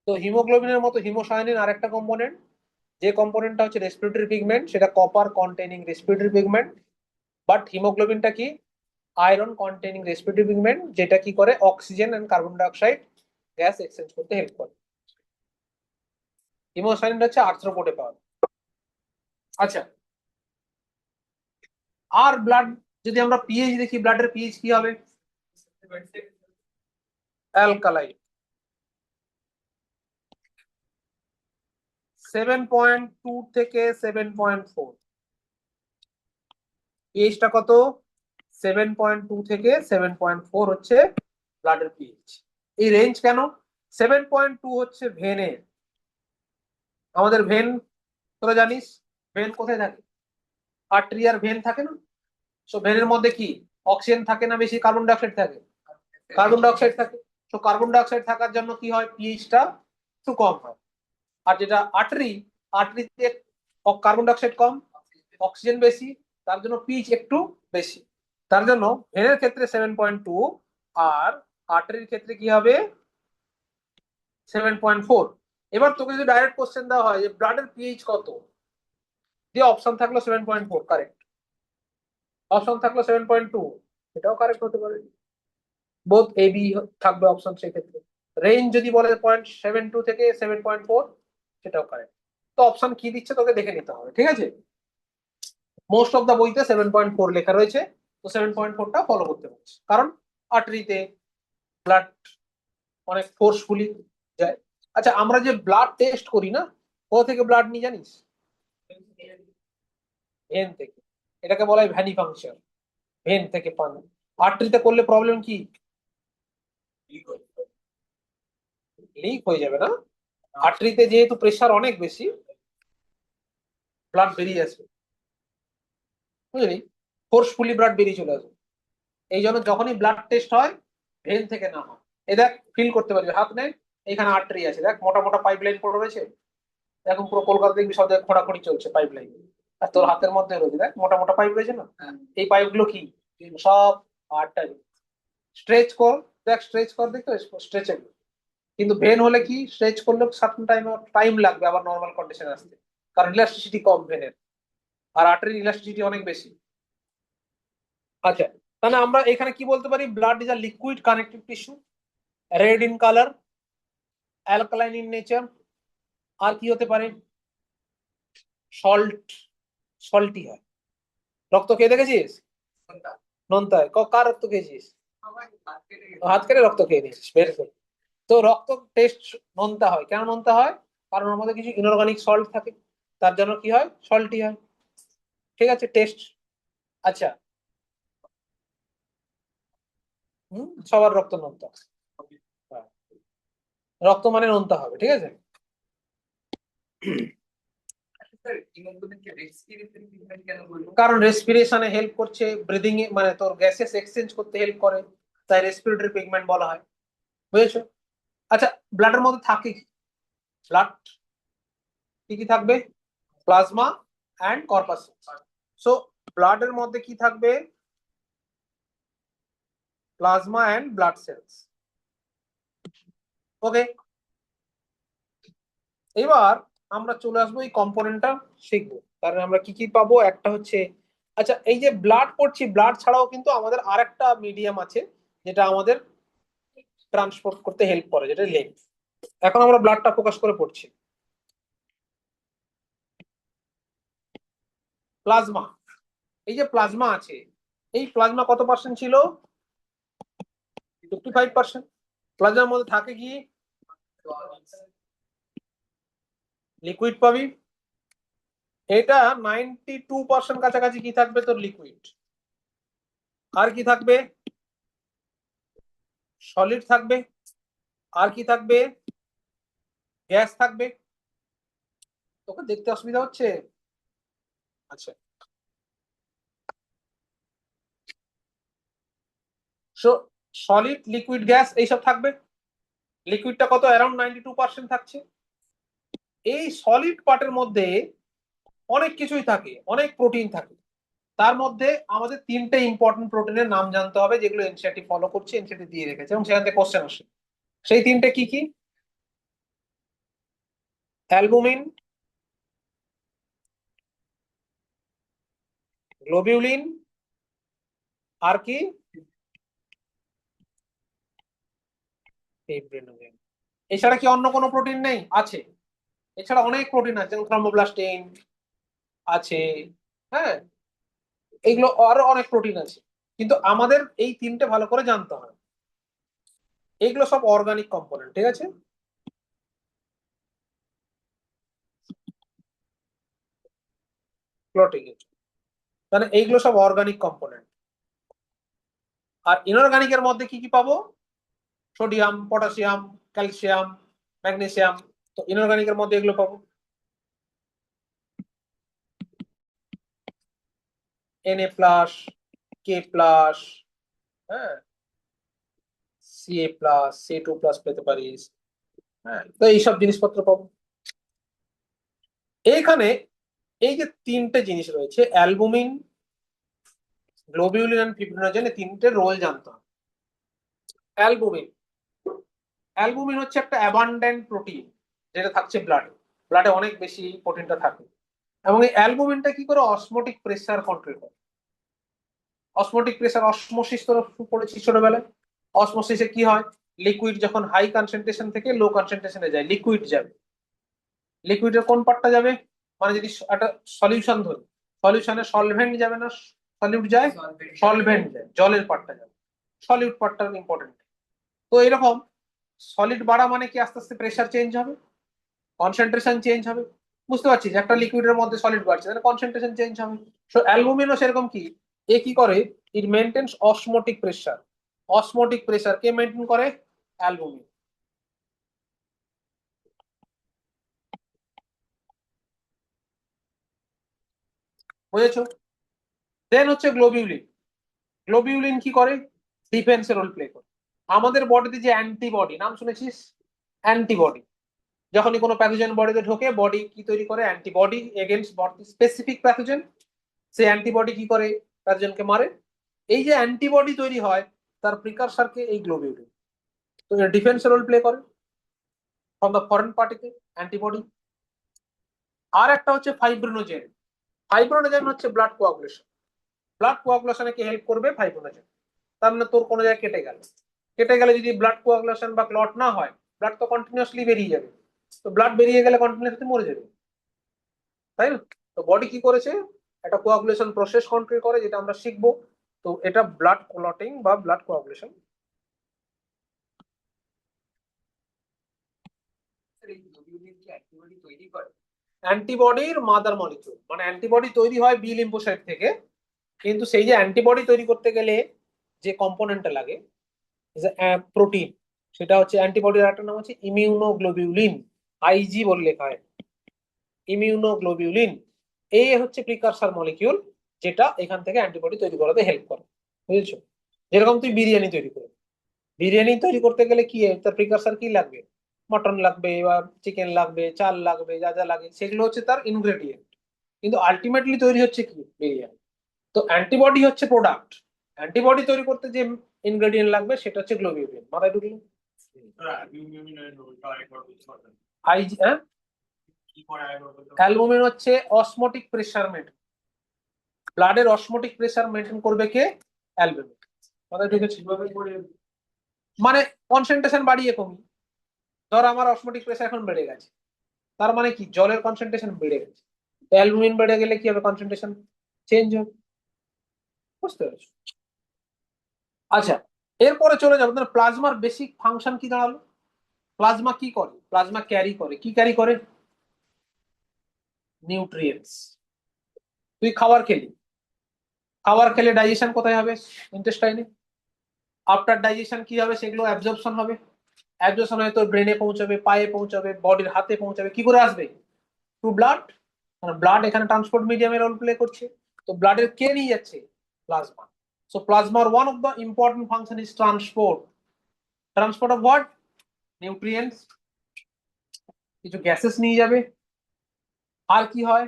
তো হিমোগ্লোবিনের মতো হিমোসায়ানিন আরেকটা কম্পোনেন্ট, যে কম্পোনেন্টটা হচ্ছে রেসপিরেটরি পিগমেন্ট, সেটা copper containing respiratory pigment. But হিমোগ্লোবিনটা কি? আয়রন কন্টেনিং রেসপিরেটরি পিগমেন্ট, যেটা কি করে oxygen and carbon dioxide gas exchange করতে হেল্প করে। হিমোসায়ানিন হচ্ছে আর্থ্রোপোডে পাওয়া যায়। আচ্ছা, আর ব্লাড যদি আমরা পিএইচ দেখি, ব্লাডের পিএইচ কি হবে? অ্যালকালাইন। 7.2 থেকে 7.4। পিএইচটা কত? 7.2 থেকে 7.4 হচ্ছে ব্লাডের পিএইচ। এই রেঞ্জ কেন? 7.2 হচ্ছে ভেনের, আমাদের ভেন, তোরা জানিস ভেন কোথায় থাকে? আর্টেরিয়ার ভেন থাকে না? সো ভেনের মধ্যে কি অক্সিজেন থাকে না বেশি, কার্বন ডাইঅক্সাইড থাকে? কার্বন ডাইঅক্সাইড থাকে। তো কার্বন ডাইঅক্সাইড থাকার জন্য কি হয়, পিএইচটা একটু কম হয়। আর যেটা আর্টারি, আর্টারিতে কার্বন ডাইঅক্সাইড কম, অক্সিজেন বেশি, তার জন্য পিএইচ একটু বেশি। তার জন্য ভেনের ক্ষেত্রে 7.2, আর আর্টারির ক্ষেত্রে কি হবে? 7.4। এবার তোকে যদি ডাইরেক্ট কোশ্চেন দেওয়া হয় যে ব্লাডের পিএইচ কত, দিয়ে অপশন থাকলো 7.4 কারেক্ট, অপশন থাকলো 7.2, এটাও কারেক্ট হতে পারে। বোথ এ বি থাকবে অপশন সেক্ষেত্রে। রেঞ্জ যদি বলে 0.72 থেকে 7.4, সেটাও কারেক্ট। তো অপশন কি দিচ্ছে তোকে দেখে নিতে হবে, ঠিক আছে? মোস্ট অফ দা বইতে 7.4 লেখা রয়েছে, তো 7.4টা ফলো করতে পারছি, কারণ আর্টারিতে ব্লাড অনেক ফোর্সফুলি যায়। আচ্ছা, আমরা যে ব্লাড টেস্ট করি না, কোথা থেকে ব্লাড নিয়ে জানিস? ভেন থেকে। এটাকে বলা হয় ভ্যানি ফাংশন, ভেন থেকে পান। আর্টারিতে করলে প্রবলেম কি? লিক হয়ে যাবে না? আর্টারিতে যেহেতু প্রেসার অনেক বেশি, ব্লাড বেরিয়ে আসবে, বুঝলি? ফোর্সফুলি ব্লাড বেরিয়ে চলে আসবে। এই জন্য যখনই ব্লাড টেস্ট হয়, ভেন থেকে না হয়। এই দেখ, ফিল করতে পারবি, হাত নেই, এখানে আর্টারি আছে, দেখ মোটা মোটা পাইপ লাইন পড়ে রয়েছে। এখন পুরো কলকাতা দেখবি সব জায়গায় খোঁড়াখুড়ি চলছে পাইপ লাইন। আর তোর হাতের মধ্যে রয়েছে, দেখ মোটা মোটা পাইপ রয়েছে না? এই পাইপ গুলো কি? সব আর্টারি। স্ট্রেচ কর, দেখ স্ট্রেচ কর, দেখতে স্ট্রেচেবল। কিন্তু ভেন হলে কি, স্ট্রেচ করলে সার্টেন টাইম টাইম লাগবে আবার নর্মাল কন্ডিশন আসতে, কারণ ইলাস্টিসিটি কম ভেনের, আর আর্টারির ইলাস্টিসিটি অনেক বেশি। আচ্ছা, তাহলে আমরা এখানে কি বলতে পারি? Blood is a liquid connective tissue, red in colour, alkaline in nature. আর কি হতে পারে? সল্ট, সল্টি হয়। রক্ত খেয়ে দেখেছিস? নোনতা হয়। কার রক্ত খেয়েছিস? হাত কেটে রক্ত খেয়ে নিয়েছিস, বের করে। তো রক্ত টেস্ট নোনতা হয়, কেন নোনতা হয়? কারণ ওর মধ্যে কিছু ইনঅর্গানিক সল্ট থাকে, তার জন্য কি হয়, সল্টি হয়। ঠিক আছে, টেস্ট। আচ্ছা, সবার রক্ত নোনতা। হ্যাঁ, রক্ত মানে নোনতা হবে, ঠিক আছে। কারণ রেসপিরেশনে হেল্প করছে, ব্রিদিং এ মানে তোর গ্যাসেস এক্সচেঞ্জ করতে হেল্প করে, তাই রেসপিরেটরি পিগমেন্ট বলা হয়, বুঝেছো? আচ্ছা, ব্লাডের মধ্যে থাকে কি? ব্লাড কি কি থাকবে? Plasma and corpus. সো ব্লাডের মধ্যে কি থাকবে? Plasma and blood cells. Okay, এবার আমরা চলে আসবো এই কম্পোনেন্টটা শিখবো। কারণ আমরা কি কি পাবো, একটা হচ্ছে, আচ্ছা এই যে ব্লাড পড়ছি, ব্লাড ছাড়াও কিন্তু আমাদের আরেকটা মিডিয়াম আছে যেটা আমাদের ট্রান্সপোর্ট করতে হেল্প করে, যেটা লিম্ফ। এখন আমরা ব্লাডটা ফোকাস করে পড়ছি। প্লাজমা, এই যে প্লাজমা আছে, এই প্লাজমা কত পার্সেন্ট ছিল? 55%। প্লাজমার মধ্যে থাকে কি? লিকুইড পাবি। এটা 92% কাছাকাছি কি থাকবে তোর? লিকুইড। আর কি থাকবে? সলিড থাকবে। আর কি থাকবে? গ্যাস থাকবে। তোকে দেখতে অসুবিধা হচ্ছে? আচ্ছা, সো সলিড, লিকুইড, গ্যাস এইসব থাকবে। লিকুইডটা কত? অ্যারাউন্ড 92% থাকছে। এই সলিড পার্টের মধ্যে অনেক কিছুই থাকে, অনেক প্রোটিন থাকে। তার মধ্যে আমাদের তিনটে ইম্পর্টেন্ট প্রোটিনের নাম জানতে হবে, যেগুলো এনসিইআরটি ফলো করছে, এনসিইআরটি দিয়ে রেখেছে এবং সেখান থেকে কোশ্চেন আসে। সেই তিনটে কি কি? অ্যালবুমিন, গ্লোবিউলিন, আর কি ফিব্রিনোজেন। এছাড়া কি অন্য কোনো প্রোটিন নেই? আছে। এছাড়া অনেক প্রোটিন আছে, যেমন থ্রম্বোপ্লাস্টিন আছে, হ্যাঁ, এইগুলো আরো অনেক প্রোটিন আছে। কিন্তু আমাদের এই তিনটে ভালো করে জানতে হবে। এইগুলো সব অর্গানিক কম্পোনেন্ট, ঠিক আছে? ক্লটিং, মানে এইগুলো সব অর্গানিক কম্পোনেন্ট। আর ইনঅর্গানিকের মধ্যে কি কি পাবো? Sodium, potassium, calcium, magnesium. তো ইনঅর্গানিকের মধ্যে এগুলো পাবো। Na+, K+, হ্যাঁ, Ca+, Ca2+ পেতে পারিস। হ্যাঁ, তো এইসব জিনিসপত্র পাবো এইখানে। এই যে তিনটে জিনিস রয়েছে, অ্যালবুমিন, গ্লোবিউলিন এন্ড ফিব্রিনোজেন, এই তিনটে রোল জানতে হবে। অ্যালবুমিন, অ্যালবুমিন হচ্ছে একটা অ্যাবান্ডেন্ট প্রোটিন, যেটা থাকছে ব্লাডে। ব্লাডে অনেক বেশি প্রোটিনটা থাকে। এবং এই অ্যালবুমিনটা কি করে? অসমোটিক প্রেসার কন্ট্রোল করে। অসমোটিক প্রেসার, অসমোসিস তো পড়েছি ছোটবেলায়। অসমোসিসে কি হয়? লিকুইড যখন হাই কনসেন্ট্রেশন থেকে লো কনসেন্ট্রেশনে যায়, লিকুইড যাবে। লিকুইডের কোন পার্টটা যাবে? মানে যদি একটা সলিউশন ধরি, সলিউশনে সলভেন্ট যাবে না, সলিউট যায়? সলভেন্ট যায়, জলের পার্টটা যাবে। সলিউট পার্টটা ইম্পর্টেন্ট। তো এরকম সলিড বাড়া মানে কি? আস্তে আস্তে প্রেসার চেঞ্জ হবে, কনসেন্ট্রেশন চেঞ্জ হবে। বুঝতে পারছিস? একটা লিকুইডের মধ্যে সলিড বাড়ছে, তাহলে কনসেন্ট্রেশন চেঞ্জ হবে। সো অ্যালবুমিনও সেরকম কি, এ কি করে? ইট maintenance osmotic pressure. Osmotic pressure কে মেনটেন করে? অ্যালবুমিন। বুঝেছো? দেন হচ্ছে গ্লোবিউলিন। গ্লোবিউলিন কি করে? ডিফেন্সের রোল প্লে করে। আমাদের বডিতে যে অ্যান্টিবডি, নাম শুনেছিস? অ্যান্টিবডি যখনই কোনো প্যাথোজেন বডিতে ঢোকে, বডি কি তৈরি করে? Antibody against body specific pathogen. সেই অ্যান্টিবডি কি করে? প্যাথোজেনকে মারে। এই যে অ্যান্টিবডি তৈরি হয়, তার প্রিকারসারকে এই গ্লোবিউলিন। তো ডিফেন্স রোল প্লে করে ফ্রম দ্য ফরেন পার্টিকে অ্যান্টিবডি। আর একটা হচ্ছে ফাইব্রিনোজেন। ফাইব্রিনোজেন হচ্ছে ব্লাড কোয়াগুলেশন। ব্লাড কোয়াগুলেশনে কি হেল্প করবে? ফাইব্রিনোজেন। তার মানে তোর কোনো জায়গায় কেটে গেল, কেটে গেলে যদি ব্লাড কোয়াগুলেশন বা ক্লট না হয়, ব্লাড তো কন্টিনিউয়াসলি বেরিয়ে যাবে। তো ব্লাড বেরিয়ে গেলে কন্টিনিউয়াসলি মরে যাবে, তাই না? তো বডি কি করেছে? একটা কোয়াগুলেশন প্রসেস কন্ট্রোল করে, যেটা আমরা শিখবো। তো এটা ব্লাড ক্লটিং বা ব্লাড কোয়াগুলেশন। অ্যান্টিবডির মাদার মলিকিউল, মানে অ্যান্টিবডি তৈরি হয় বি লিম্ফোসাইট থেকে। কিন্তু সেই যে অ্যান্টিবডি তৈরি করতে গেলে যে কম্পোনেন্টটা লাগে, প্রোটিন, সেটা হচ্ছে অ্যান্টিবডির একটা নাম হচ্ছে ইমিউনোগ্লোবিউলিন। আইজি বলে লেখা হয়, ইমিউনোগ্লোবিউলিন। এই হচ্ছে প্রিকারসার মলিকিউল, যেটা এখান থেকে অ্যান্টিবডি তৈরি করাতে হেল্প করে। বুঝেছো? যেরকম তুই বিরিয়ানি তৈরি করে, বিরিয়ানি তৈরি করতে গেলে কি তার প্রিকারসার কি লাগবে? মটন লাগবে বা চিকেন লাগবে, চাল লাগবে, যা যা লাগে সেগুলো হচ্ছে তার ইনগ্রেডিয়েন্ট। কিন্তু আলটিমেটলি তৈরি হচ্ছে কি? বিরিয়ানি। তো অ্যান্টিবডি হচ্ছে প্রোডাক্ট। অ্যান্টিবডি তৈরি করতে যে ইনগ্রেডিয়েন্ট লাগবে সেটা হচ্ছে গ্লোবিউলিন। মাথায় ঢুকলো? আইজি, হ্যাঁ। অ্যালবুমিন হচ্ছে অসমোটিক প্রেসার মেনটেন, ব্লাডের অসমোটিক প্রেসার মেনটেন করবে কে? অ্যালবুমিন। মাথায় ঢুকেছে? মানে কনসেন্ট্রেশন বাড়িয়ে কমিয়ে। ধর আমার অসমোটিক প্রেসার এখন বেড়ে গেছে, তার মানে কি? জলের কনসেন্ট্রেশন বেড়ে গেছে। অ্যালবুমিন বেড়ে গেলে কি হবে? কনসেন্ট্রেশন চেঞ্জ হবে। বুঝতে পেরেছো? আচ্ছা, এরপরে চলে যাবো প্লাজমার বেসিক ফাংশন কি দাঁড়ালো। প্লাজমা কি করে? প্লাজমা ক্যারি করে, কি ক্যারি করে? নিউট্রিয়েন্টস। তুই খাবার খেলি, খাবার খেলে ডাইজেশন কোথায় হবে? ইন্টেস্টাইনে। আফটার ডাইজেশন কি হবে? সেগুলো অ্যাবজর্পশন হবে। অ্যাবজর্পশন হয়ে তোর ব্রেনে পৌঁছাবে, পায়ে পৌঁছাবে, বডির হাতে পৌঁছাবে। কি করে আসবে? To blood. মানে ব্লাড এখানে ট্রান্সপোর্ট মিডিয়ামের রোল প্লে করছে। তো ব্লাডের কে নিয়ে যাচ্ছে? প্লাজমা। সো প্লাজমার one of the important function is transport. Transport of what? Nutrients, কিছু গ্যাসেস নিয়ে যাবে। আর কি হয়?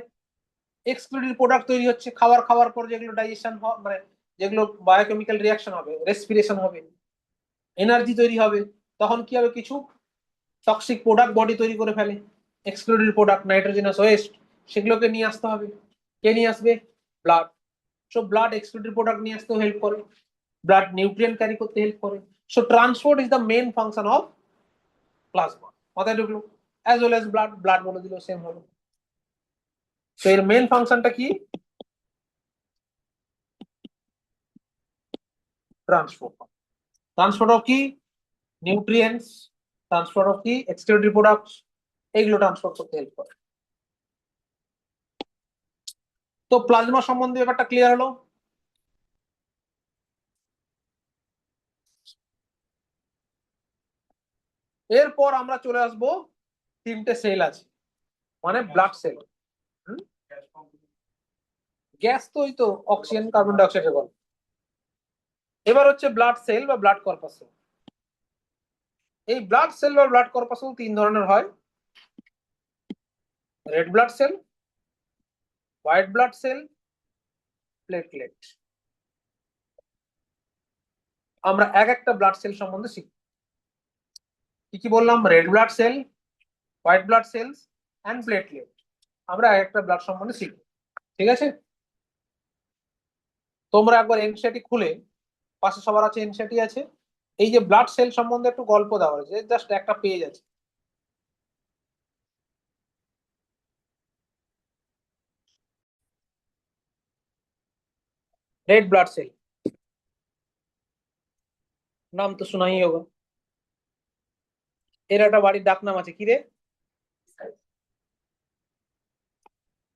এক্সক্লুডিভ প্রোডাক্ট তৈরি হচ্ছে খাবার খাওয়ার পর, যেগুলো ডাইজেশন মানে যেগুলো বায়োকেমিক্যাল রিয়াকশন হবে, রেসপিরেশন হবে, এনার্জি তৈরি হবে। তখন কি হবে? কিছু টক্সিক প্রোডাক্ট বডি তৈরি করে ফেলে। এক্সক্লুডেড প্রোডাক্ট নাইট্রোজেনাস ওয়েস্ট, সেগুলোকে নিয়ে আসতে হবে। কে নিয়ে আসবে? Blood. So blood excluded product নিয়ে আসতেও হেল্প করে, ব্লাড নিউট্রিয়েন্ট ক্যারি করতে হেল্প করে। So transport is the main function of plasma. মাথায় ঢুকলো? As well as blood, blood বলে দিল সেম হবে। তো এর মেন ফাংশনটা কি? ট্রান্সপোর্ট। ট্রান্সপোর্ট অফ কি? নিউট্রিয়েন্টস, ট্রান্সপোর্ট অফ কি? এক্সক্লুডেড প্রোডাক্টস, এইগুলো ট্রান্সপোর্ট করতে হেল্প করে। তো প্লাজমা সম্বন্ধে ব্যাপারটা ক্লিয়ার হলো। এরপর আমরা চলে আসবো, তিনটে সেল আছে, মানে ব্লাড সেল। গ্যাস তো ওই তো অক্সিজেন কার্বন ডাইঅক্সাইডের বল। এবার হচ্ছে ব্লাড সেল বা ব্লাড কর্পাসেল। এই ব্লাড সেল বা ব্লাড কর্পাসেল তিন ধরনের হয়: red blood cell, white blood cell, platelet. আমরা এক একটা ব্লাড সেল সম্বন্ধে শিখব। কি কি বললাম? Red blood cell, white blood cells and platelet. আমরা এক একটা ব্লাড সম্বন্ধে শিখব, ঠিক আছে? তোমরা একবার এনসিইআরটি খুলে, পাশে সবার আছে এনসিইআরটি আছে, এই যে ব্লাড সেল সম্বন্ধে একটু গল্প দেওয়া হয়েছে, জাস্ট একটা পেজ আছে। रेड ब्लड सेल, নাম তো শোনাই হোগা। এর একটা বাড়ির ডাক নাম আছে, কি রে?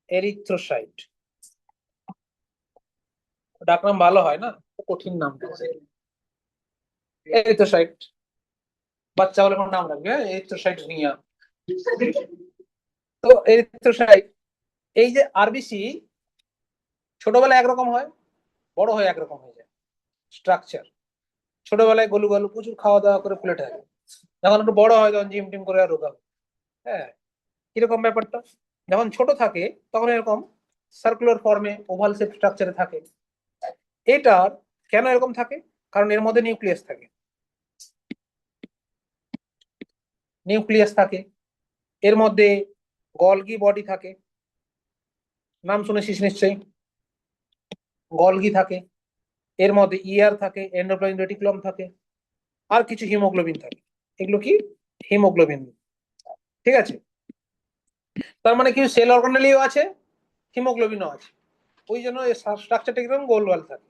এরিথ্রোসাইট। ডাক নাম ভালো হয় না, কঠিন নাম। এরিথ্রোসাইট, বাচ্চা বলে কোন নাম রাখবে? এরিথ্রোসাইট নিয়া। তো এরিথ্রোসাইট, এই যে আরবিসি ছোটবেলায় একরকম হয়, বড় হয়ে একরকম হয়ে যায় স্ট্রাকচার। ছোটবেলায় গলু গলু প্রচুর খাওয়া দাওয়া করে ফুলে থাকে, যখন একটু বড় হয় তখন জিম টিম করে আর রোগা হয়। হ্যাঁ, কিরকম ব্যাপারটা? যখন ছোট থাকে তখন এরকম সার্কুলার ফর্মে ওভাল শেপ স্ট্রাকচারে থাকে। এটার কেন এরকম থাকে? কারণ এর মধ্যে নিউক্লিয়াস থাকে। নিউক্লিয়াস থাকে এর মধ্যে, গলগি বডি থাকে, নাম শুনেছিস নিশ্চয়ই, গলগি থাকে এর মধ্যে, ইয়ার থাকে, এন্ডোপ্লাজমিক রেটিকুলাম থাকে, আর কিছু হিমোগ্লোবিন থাকে। এগুলো কি? হিমোগ্লোবিন, ঠিক আছে? তার মানে কিছু সেল অর্গানেলিও আছে, হিমোগ্লোবিনও আছে। ওই জন্য স্ট্রাকচারটা কিরকম গোলগাল থাকে।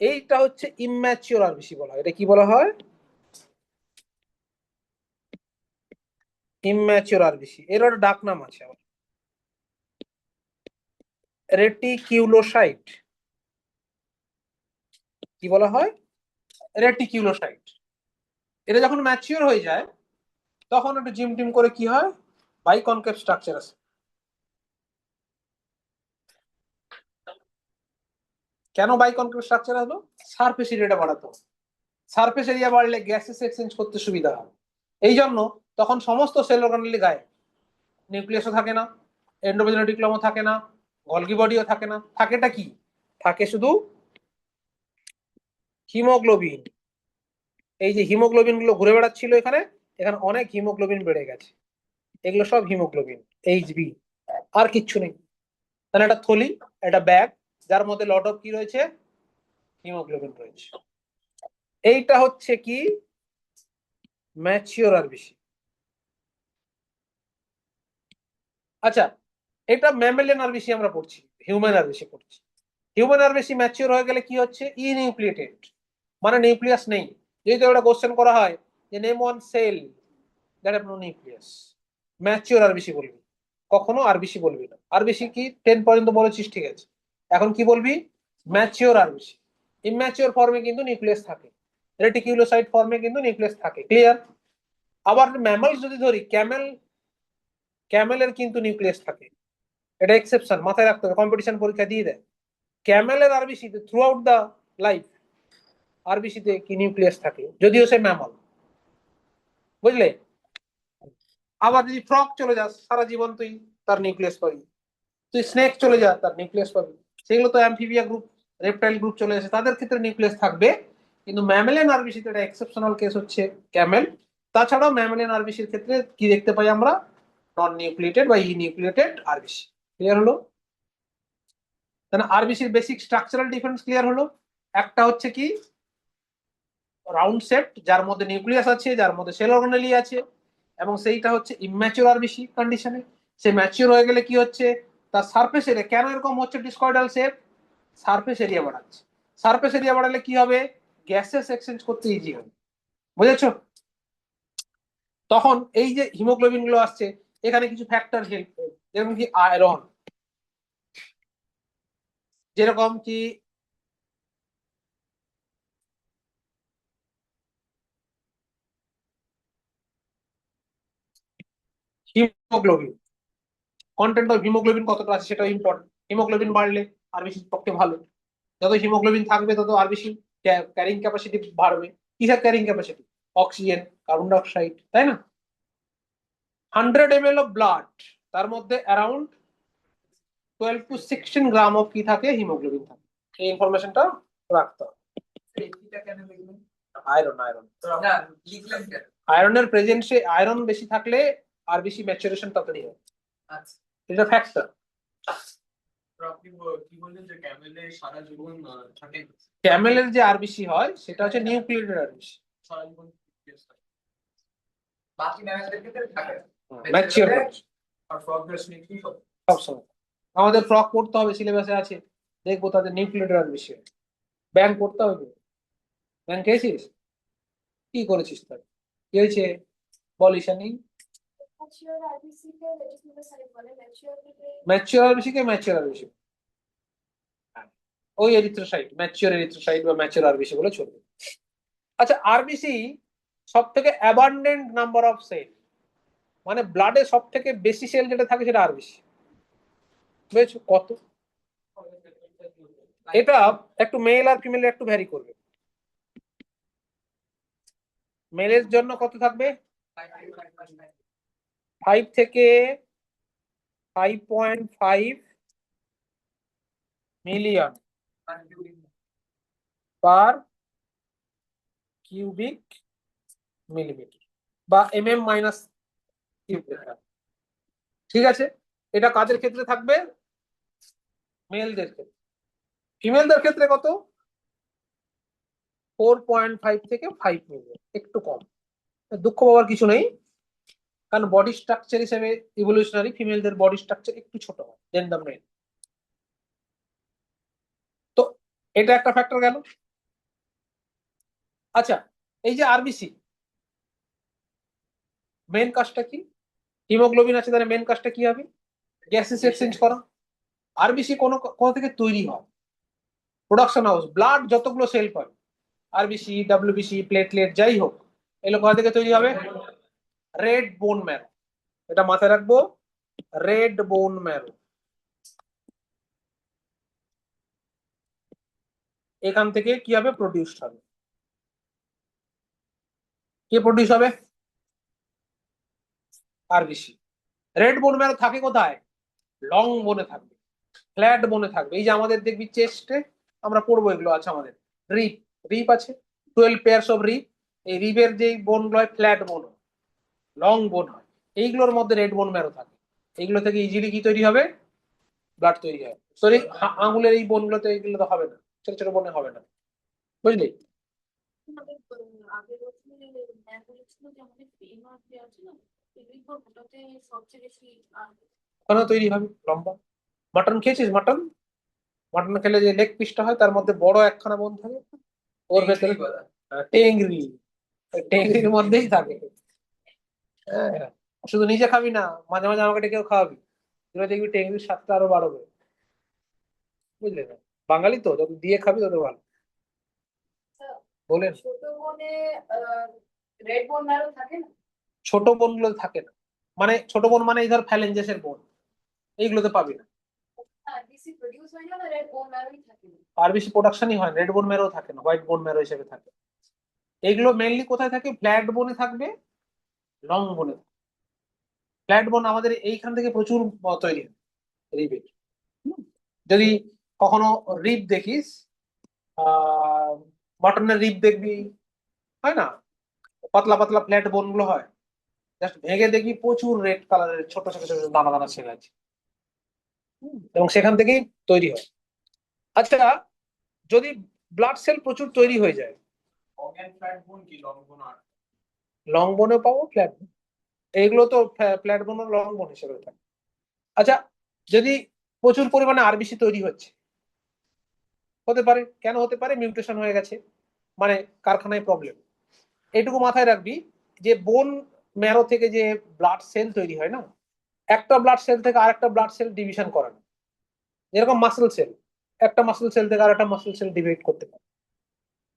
এইটা হচ্ছে ইম্যাচিওর আরবিসি বলা হয়। এটা কি বলা হয়? Immature RBC. এর একটা ডাক নাম আছে আবার, রেটিকিউলোসাইট। কি বলা হয়? রেটিকিউলোসাইট। এটা যখন ম্যাচিওর হয়ে যায় তখন একটু জিম টিম করে কি হয়, বাইকনকেভ স্ট্রাকচার আছে। কেন বাইকনকেভ স্ট্রাকচার হলো? সারফেস এরিয়াটা বাড়াতে হবে। সারফেস এরিয়া বাড়লে গ্যাসেস এক্সচেঞ্জ করতে সুবিধা হয়। এই জন্য তখন সমস্ত সেল অর্গানেলি গায়ে, নিউক্লিয়াসও থাকে না, এন্ডোপ্লাজমিক রেটিকুলামও থাকে না, গলগি বডিও থাকে না। থাকেটা কি? থাকে শুধু হিমোগ্লোবিন। এই যে হিমোগ্লোবিন গুলো ঘুরে বেড়াচ্ছিল এখানে, এখানে অনেক হিমোগ্লোবিন বেড়ে গেছে। এগুলো সব হিমোগ্লোবিন, এইচবি, আর কিচ্ছু নেই। তাহলে একটা থলি, একটা ব্যাগ, যার মধ্যে লট অফ কি রয়েছে? হিমোগ্লোবিন রয়েছে। এইটা হচ্ছে কি? Mature RBC. আচ্ছা, এটা ম্যামেলিয়ান আরবিসি আমরা পড়ছি, হিউম্যান আরবিসি পড়ছি। হিউম্যান আরবিসি ম্যাচিওর হয়ে গেলে কি হচ্ছে? ইনিউক্লিয়েটেড, মানে নিউক্লিয়াস নেই। যদি একটা কোশ্চেন করা হয় যে name one cell that have no nucleus, mature RBC বলবি, কখনো আরবিসি বলবি না। আরবিসি কি 10 পর্যন্ত বলেছিস, ঠিক আছে, এখন কি বলবি? Mature RBC. ইম্যাচিওর ফর্মে কিন্তু নিউক্লিয়াস থাকে, রেটিকিউলোসাইট ফর্মে কিন্তু নিউক্লিয়াস থাকে। ক্লিয়ার? আবার ম্যামাল যদি ধরি, ক্যামেল, ক্যামেলের কিন্তু নিউক্লিয়াস থাকে। এটা এক্সেপশন, মাথায় রাখতে হবে, কম্পিটিশন পরীক্ষা দিয়ে দেয়। ক্যামেলের আরবিসিতে থ্রু আউট দা লাইফ আরবিসিতে কি নিউক্লিয়াস থাকে, যদিও সে ম্যামাল। বুঝলে? আবার যদি ফ্রক চলে যাস, সারা জীবন তুই তার নিউক্লিয়াস পাবি। তুই স্নেক চলে যা, তার নিউক্লিয়াস পাবি। সেগুলো তো অ্যামফিবিয়া গ্রুপ, রেপটাইল গ্রুপ চলে আসে, তাদের ক্ষেত্রে নিউক্লিয়াস থাকবে। কিন্তু ম্যামেলিয়ান আরবিসিতে এটা এক্সেপশনাল কেস হচ্ছে ক্যামেল। তাছাড়াও ম্যামেলিয়ান আরবিসির ক্ষেত্রে কি দেখতে পাই আমরা? নন নিউক্লিয়েটেড বা ইনিউক্লিয়েটেড আরবিসি। ক্লিয়ার হলো? তাহলে আরবিসির বেসিক স্ট্রাকচারাল ডিফারেন্স ক্লিয়ার হলো। একটা হচ্ছে কি রাউন্ড শেপ, যার মধ্যে নিউক্লিয়াস আছে, যার মধ্যে সেল অর্গানেলি আছে, এবং সেইটা হচ্ছে ইম্যাচিওর আরবিসি কন্ডিশনে। সে ম্যাচিওর হয়ে গেলে কি হচ্ছে, তার সারফেস এরিয়া কেন এরকম হচ্ছে ডিসকয়েডাল শেপ, সারফেস এরিয়া বাড়াচ্ছে। সারফেস এরিয়া বাড়ালে কি হবে, গ্যাসেস এক্সচেঞ্জ করতে ইজি হবে। বুঝেছো? তখন এই যে হিমোগ্লোবিন গুলো আসছে, এখানে কিছু ফ্যাক্টর হেল্প করবে, যেরকম কি আয়রন, যেরকম কি হিমোগ্লোবিন, কন্টেন্ট অফ হিমোগ্লোবিন কতটা আছে সেটা ইম্পর্টেন্ট। হিমোগ্লোবিন বাড়লে আরবিসির পক্ষে ভালো। যত হিমোগ্লোবিন থাকবে তত আরবিসি ক্যারিং ক্যাপাসিটি বাড়বে। কিসের carrying capacity? Oxygen, carbon dioxide, তাই না? 100 ml অফ ব্লাড, তার মধ্যে অ্যারাউন্ড 12 to 16 গ্রাম অফ কি থাকে, হিমোগ্লোবিন থাকে। এই ইনফরমেশনটা রাখতে হবে। আয়রন, আয়রনের প্রেজেন্সে, আয়রন বেশি থাকলে আরবিসি ম্যাচুরেশন তাড়াতাড়ি হয়। আচ্ছা, এটা ফ্যাক্টর। ক্যামেলের যে আরবিসি হয় সেটা হচ্ছে নিউক্লিয়েটেড আরবিসি। আমাদের ফ্রক পড়তে হবে, সিলেবাসে আছে, দেখবো তাদের নিউক্লিয়েটেড আরবিসি। ব্যাংক পড়তে হবে। ব্যাংক খেয়েছিস? কি করেছিস তার? কি হয়েছে বল ঈশানী? ম্যাচিওর আরবিসি কে ম্যাচিওর আরবিসি, ওই এরিথ্রোসাইট, ম্যাচিওর এরিথ্রোসাইট বা ম্যাচিওর আরবিসি বলে চলবে। আচ্ছা, আরবিসি সব থেকে অ্যাবান্ডেন্ট নাম্বার অফ সেল, মানে ব্লাডে সব থেকে বেশি সেল যেটা থাকে সেটা আরবিসি। বুঝেছো কত? এটা একটু মেল আর ফিমেল একটু ভ্যারি করবে। মেলের জন্য কত থাকবে? 5 থেকে 5.5 মিলিয়ন পার কিউবিক মিলিমিটার বা mm কিউবিক। ঠিক আছে, এটা কাদের ক্ষেত্রে থাকবে? মেলদের ক্ষেত্রে। ফিমেলদের ক্ষেত্রে কত? 4.5 থেকে 5 মিলিয়ন, একটু কম। দুঃখ পাওয়ার কিছু নেই, কারণ বডি স্ট্রাকচার হিসেবে ইভলিউশনারি ফিমেলদের বডি স্ট্রাকচার একটু ছোট হয় দেন দ্য মেল। তো এটা একটা ফ্যাক্টর গেল। আচ্ছা, এই যে আরবিসি মেন কাজটা কি? হিমোগ্লোবিন আছে, তাহলে মেন কাজটা কি হবে? গ্যাসেস এক্সচেঞ্জ করা। আরবিসি কোন থেকে তৈরি হয়? Production house. ব্লাড যতগুলো সেল পায়, আরবিসি, ডাব্লিউবিসি, প্লেটলেট, যাই হোক, এগুলো কোথা থেকে তৈরি হবে? Red bone marrow. এটা মাথায় রাখবো, রেড বোন ম্যারো। এখান থেকে কি হবে? প্রডিউস হবে। কে প্রডিউস হবে? আরবিসি। রেড বোন ম্যারো থাকে কোথায়? লং বোনে থাকবে, ফ্ল্যাট বোনে থাকবে। এই যে আমাদের দেখবি চেস্টে, আমরা পড়বো এগুলো আছে আমাদের, রিপ, রিপ আছে 12 পেয়ার্স অফ রিপ। এই রিপের যে বোন গুলো হয় ফ্ল্যাট বোন, লং বোন হয়। এইগুলোর মধ্যে রেড বোন ম্যারো থাকে। এইগুলো থেকে ইজিলি কি তৈরি হবে? ব্লাড তৈরি হয়। সরি, আঙুলের এই বোন গুলোতে এইগুলো তো হবে না, ছোট ছোট বোনে হবে না। বুঝলি? ওখানে তৈরি হবে লম্বা। মাটন খেয়েছিস? মাটন, মাটন খেলে যে লেগ পিসটা হয় তার মধ্যে বড় একখানা বোন থাকে, ওর ভেতরে টেংরি, টেংরির মধ্যেই থাকে। হ্যাঁ, শুধু নিজে খাবি না, মাঝে মাঝে আমাকে ডেকেও খাওয়াবি, তুই দেখবি টেংরির স্বাদটা আরো বাড়বে। বুঝলে না? বাঙালি তো, যত দিয়ে খাবি তত ভালো। বলেন। ছোট বোনে রেড বোন ম্যারো থাকে না? ছোট বোন গুলো থাকে না, মানে ছোট বোন মানে এই ধর ফ্যালেঞ্জেসের বোন, এইগুলোতে পাবি না। আরবিসি প্রোডিউস হয় না, রেড বোন ম্যারোই থাকে না। আরবিসি প্রোডাকশনই হয়, রেড বোন ম্যারো থাকে না, হোয়াইট বোন ম্যারো হিসেবে থাকে। এইগুলো মেইনলি কোথায় থাকে? ফ্ল্যাট বোনে থাকবে, লং বোনে। ফ্ল্যাট বোন আমাদের এইখান থেকে প্রচুর তৈরি হয় রিবের। যদি কখনো রিব দেখিস, মটনের রিব দেখবি, হয় না, পাতলা পাতলা ফ্ল্যাট বোন গুলো হয়। জাস্ট ভেঙে দেখি প্রচুর রেড কালারের ছোট ছোট ছোট দানা দানা সেল আছে, এবং সেখান থেকেই তৈরি হয়। আচ্ছা, যদি ব্লাড সেল প্রচুর তৈরি হয়ে যায়, লং বোনে পাবো, ফ্ল্যাট বোন, এইগুলো তো ফ্ল্যাট বোন লং বোন হিসেবে থাকে। আচ্ছা, যদি প্রচুর পরিমাণে আরবিসি তৈরি হচ্ছে, হতে পারে, কেন হতে পারে? মিউটেশন হয়ে গেছে, মানে কারখানায় প্রবলেম। এইটুকু মাথায় রাখবি যে বোন ম্যারো থেকে যে ব্লাড সেল তৈরি হয় না, একটা ব্লাড সেল থেকে আরেকটা ব্লাড সেল ডিভিশন করে না। যেরকম মাসেল সেল, একটা মাসেল সেল থেকে আরেকটা মাসেল সেল ডিভাইড করতে পারে,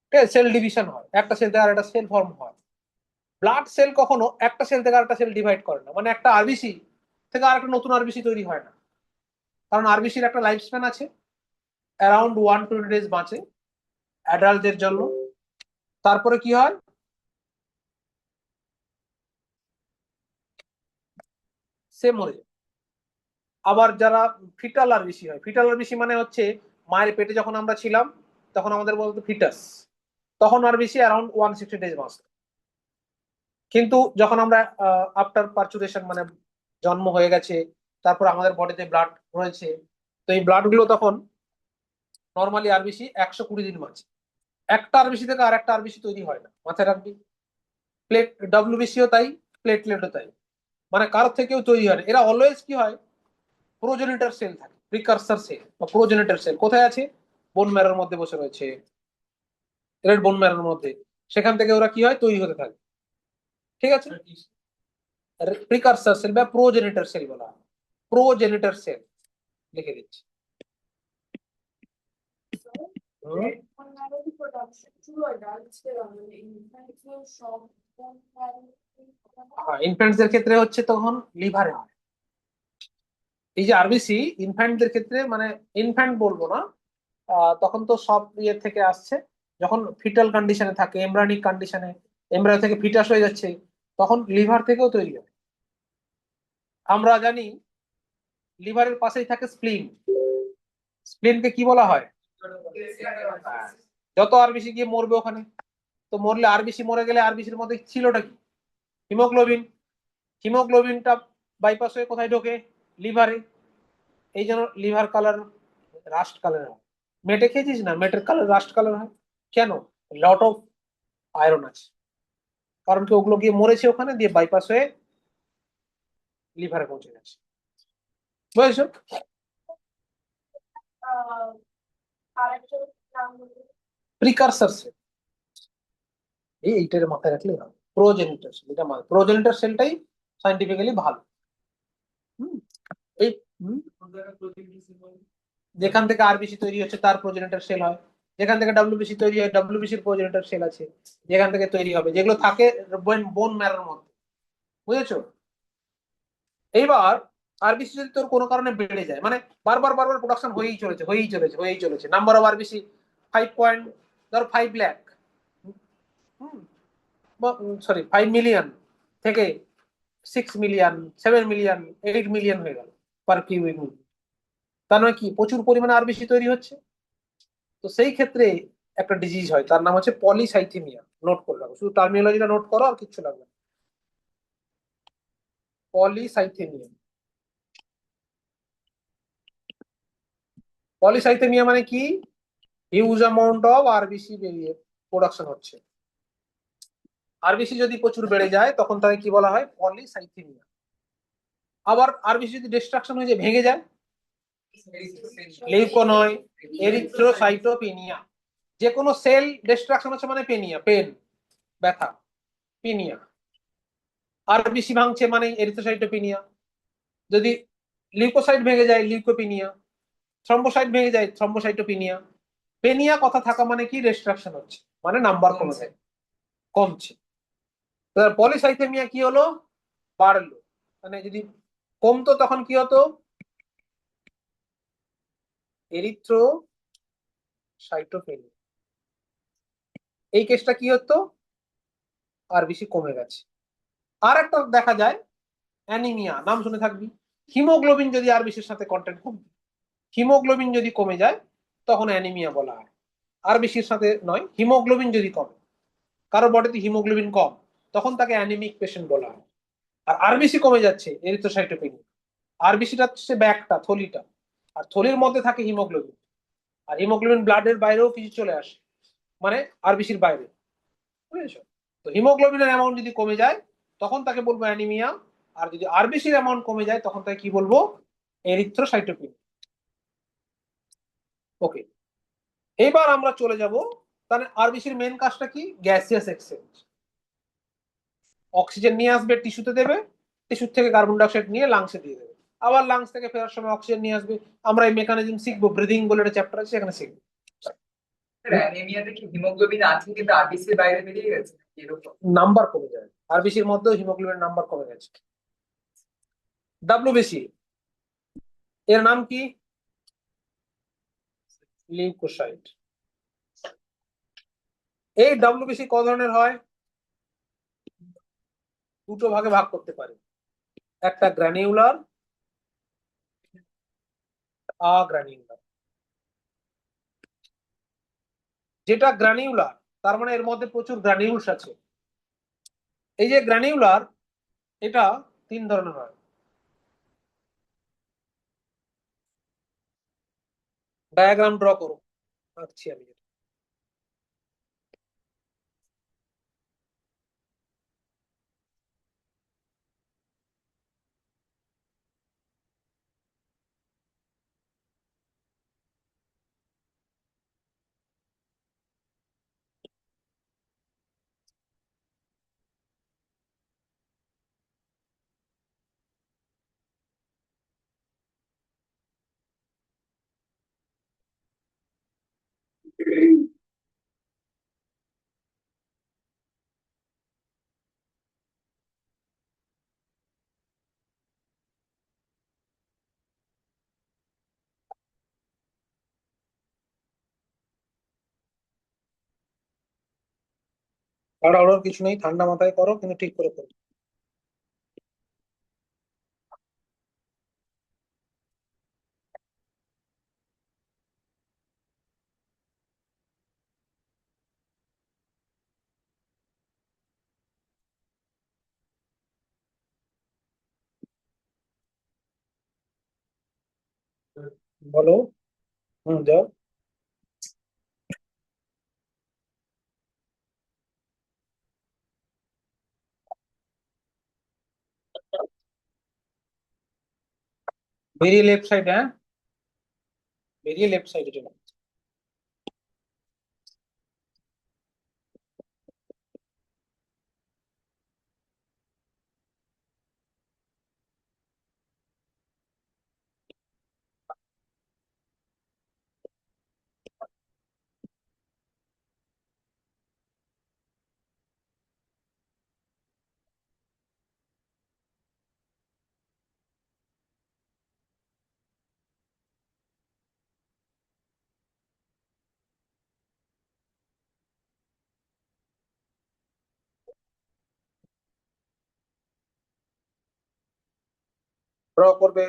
ঠিক আছে, সেল ডিভিশন হয়, একটা সেল থেকে আরেকটা সেল ফর্ম হয়। ব্লাড সেল কখনো একটা সেল থেকে আরেকটা সেল ডিভাইড করে না, মানে একটা আরবিসি থেকে আরেকটা নতুন আরবিসি তৈরি হয় না, কারণ আরবিসির একটা লাইফ স্প্যান আছে, অ্যারাউন্ড 120 ডেজ বাঁচে অ্যাডাল্টদের জন্য। তারপরে কি হয়, সে মরে যায়। আবার যারা ফিটাল আরবিসি হয়, ফিটাল আরবিসি মানে হচ্ছে মায়ের পেটে যখন আমরা ছিলাম তখন আমাদের বলতো ফিটাস, তখন আরবিসি অ্যারাউন্ড 160 ডেজ বাঁচত। কিন্তু যখন আমরা আফটার পার্চুরেশন, মানে জন্ম হয়ে গেছে, তারপর আমাদের বডিতে ব্লাড রয়েছে, তো এই ব্লাড গুলো তখন নর্মালি আরবিসি 120 দিন বাঁচে। একটা আরবিসি থেকে আর একটা আরবিসি তৈরি হয় না, মাথায় রাখবি। প্লেট ডাব্লিউবিসিও তাই, প্লেটলেটও তাই, মানে কারোর থেকেও তৈরি হয় না। এরা অলওয়েজ কি হয়, প্রোজেনিটার সেল থাকে, প্রিকারসার সেল বা প্রোজেনিটার সেল কোথায় আছে? বোন ম্যারোর মধ্যে বসে রয়েছে, রেড বোন ম্যারোর মধ্যে, সেখান থেকে ওরা কি হয়, তৈরি হতে থাকে, ঠিক আছে। প্রিকারসার সেল বা প্রোজেনিটার সেল বলা হয়, প্রোজেনিটার সেল, লিখে দিচ্ছি। হুম, হ্যাঁ, ইনফ্যান্টসদের ক্ষেত্রে হচ্ছে তখন লিভারে হয়। এই যে আরবিসি ইনফ্যান্টদের ক্ষেত্রে, মানে ইনফ্যান্ট বলবো না, তখন তো সব ইয়ে থেকে আসছে, যখন ফিটাল কন্ডিশনে থাকে, এমব্রায়োনিক কন্ডিশনে, এমব্রায়ো থেকে ফিটাস হয়ে যাচ্ছে, তখন লিভার থেকেও তৈরি হয়। আমরা জানি লিভারের পাশেই থাকে স্প্লিন, স্প্লিনকে কি বলা হয়? হ্যাঁ, যত আরবিসি গিয়ে মরবে ওখানে, তো মরলে আরবিসি মরে গেলে আরবিসির মধ্যে ছিলটা কি? হিমোগ্লোবিন। হিমোগ্লোবিনটা বাইপাস হয়ে কোথায় ঢোকে? লিভারে। এই জন্য লিভার কালার রাস্ট কালার হয়। মেটে খেয়েছিস না, মেটের কালার রাস্ট কালার হয় কেন? লট অফ আয়রন আছে, কারণ কি ওগুলো গিয়ে মরেছে ওখানে, দিয়ে বাইপাস হয়ে লিভারে পৌঁছে গেছে, বুঝেছো? প্রিকারসার সেল, এইটার মাথায় রাখলেই হবে। প্রোজেনিটার সেল, এটা মানে প্রোজেনিটার সেলটাই সাইন্টিফিক্যালি ভালো। হুম, এই হুম, যেখান থেকে আরবিসি তৈরি হচ্ছে তার প্রোজেনিটার সেল হয়, যেখান থেকে ডাব্লিউবিসি তৈরি হয় ডাব্লিউবিসির প্রোজেনিটার সেল আছে, যেখান থেকে তৈরি হবে, যেগুলো থাকে বোন ম্যারোর মধ্যে, বুঝেছো? এইবার আরবিসি যদি তোর কোনো কারণে বেড়ে যায়, মানে বারবার বারবার প্রোডাকশন হয়েই চলেছে হয়েই চলেছে হয়েই চলেছে, নাম্বার অফ আরবিসি 5 পয়েন্ট, ধর 5 লাখ, সরি 5 মিলিয়ন থেকে 6 মিলিয়ন, 7 মিলিয়ন, 8 মিলিয়ন হয়ে গেল পার কিউবিক মিটার। তার মানে কি, প্রচুর পরিমাণে আরবিসি তৈরি হচ্ছে। তো সেই ক্ষেত্রে একটা ডিজিজ হয়, তার নাম হচ্ছে পলিসাইথেমিয়া। নোট করে রাখো, শুধু টার্মিনোলজিটা নোট করো, আর কিচ্ছু লাগবে না। পলিসাইথেমিয়া, পলিসাইথেমিয়া মানে কি? হিউজ অ্যামাউন্ট অফ আরবিসি বেরিয়ে প্রোডাকশন হচ্ছে। আরবিসি যদি প্রচুর বেড়ে যায় তখন তাকে কি বলা হয়? পলিসাইথেমিয়া। আবার আরবিসি যদি ডিস্ট্রাকশন হয়ে যায়, ভেঙে যায়, লিউকোনয়, এরিথ্রোসাইটোপেনিয়া। যে কোনো সেল ডিস্ট্রাকশন হচ্ছে মানে পেনিয়া, পেন, ব্যথা, পিনিয়া। আরবিসি ভাঙছে মানে এরিথ্রোসাইটোপেনিয়া। যদি লিউকোসাইট ভেঙে যায়, লিউকোপিনিয়া। থ্রম্বোসাইট ভেঙে যায়, থ্রম্বোসাইটোপিনিয়া। পেনিয়া কথা থাকা মানে কি? রেস্ট্রাকশন হচ্ছে, মানে নাম্বার কমে যায়, কমছে। পলিসাইথেমিয়া কি হলো? বাড়লো। মানে যদি কমতো তখন কি হতো? এরিথ্রোসাইটোপেনিয়া। এই কেসটা কি হতো? আরবিসি কমে গেছে। আর একটা দেখা যায় অ্যানিমিয়া, নাম শুনে থাকবি। হিমোগ্লোবিন যদি আরবিসির সাথে কন্টেন্ট কমে, হিমোগ্লোবিন যদি কমে যায় তখন অ্যানিমিয়া বলা হয়। আরবিসির সাথে নয়, হিমোগ্লোবিন যদি কমে, কারো বডিতে হিমোগ্লোবিন কম, তখন তাকে অ্যানিমিক পেশেন্ট বলা হয়। আর আরবিসি কমে যাচ্ছে এরিথ্রোসাইটোপেনিয়া। আরবিসিটা হচ্ছে ব্যাগটা, থলিটা, আর থলির মধ্যে থাকে হিমোগ্লোবিন। আর হিমোগ্লোবিন ব্লাডের বাইরেও কিছু চলে আসে, মানে আরবিসির বাইরে, বুঝেছো? তো হিমোগ্লোবিনের অ্যামাউন্ট যদি কমে যায় তখন তাকে বলবো অ্যানিমিয়া। আর যদি আরবিসির অ্যামাউন্ট কমে যায় তখন তাকে কি বলবো? এরিথ্রোসাইটোপিনিয়া। ওকে, এবার আমরা চলে যাব, তাহলে আরবিসির মেন কাজটা কি? Gaseous exchange. অক্সিজেন নিয়ে আসবে, টিস্যুতে দেবে, টিস্যু থেকে কার্বন ডাইঅক্সাইড নিয়ে লাংসে দিয়ে দেবে, আবার লাংস থেকে ফেরার সময় অক্সিজেন নিয়ে আসবে। আমরা এই মেকানিজম শিখবো, ব্রিদিং বলে একটা চ্যাপ্টার আছে সেখানে শিখবো। অ্যানিমিয়াতে কি হিমোগ্লোবিন আছে কিন্তু আরবিসির বাইরে বেরিয়ে গেছে এরকম? নাম্বার কমে যায়, আরবিসির মধ্যেও হিমোগ্লোবিনের নাম্বার কমে গেছে। ডাব্লিউবিসি এর নাম কি? লিউকোসাইট। এই ডাব্লিউবিসি ক ধরনের হয়? দুটো ভাগে ভাগ করতে পারি, একটা গ্র্যানিউলার, আগ্রানিউলার। যেটা গ্র্যানিউলার তার মানে এর মধ্যে প্রচুর গ্র্যানিউলস আছে। এই যে গ্র্যানিউলার, এটা তিন ধরনের হয়। ডায়াগ্রাম ড্র করো, আঁকছি আমি। তাড়াহুড়োর কিছু নেই, ঠান্ডা মাথায় করো, কিন্তু ঠিক করে করো। বলো। যাও। বেরিয়ে লেফট সাইড, হ্যাঁ, বেরিয়ে লেফট সাইডে চলে। ড্র করবে।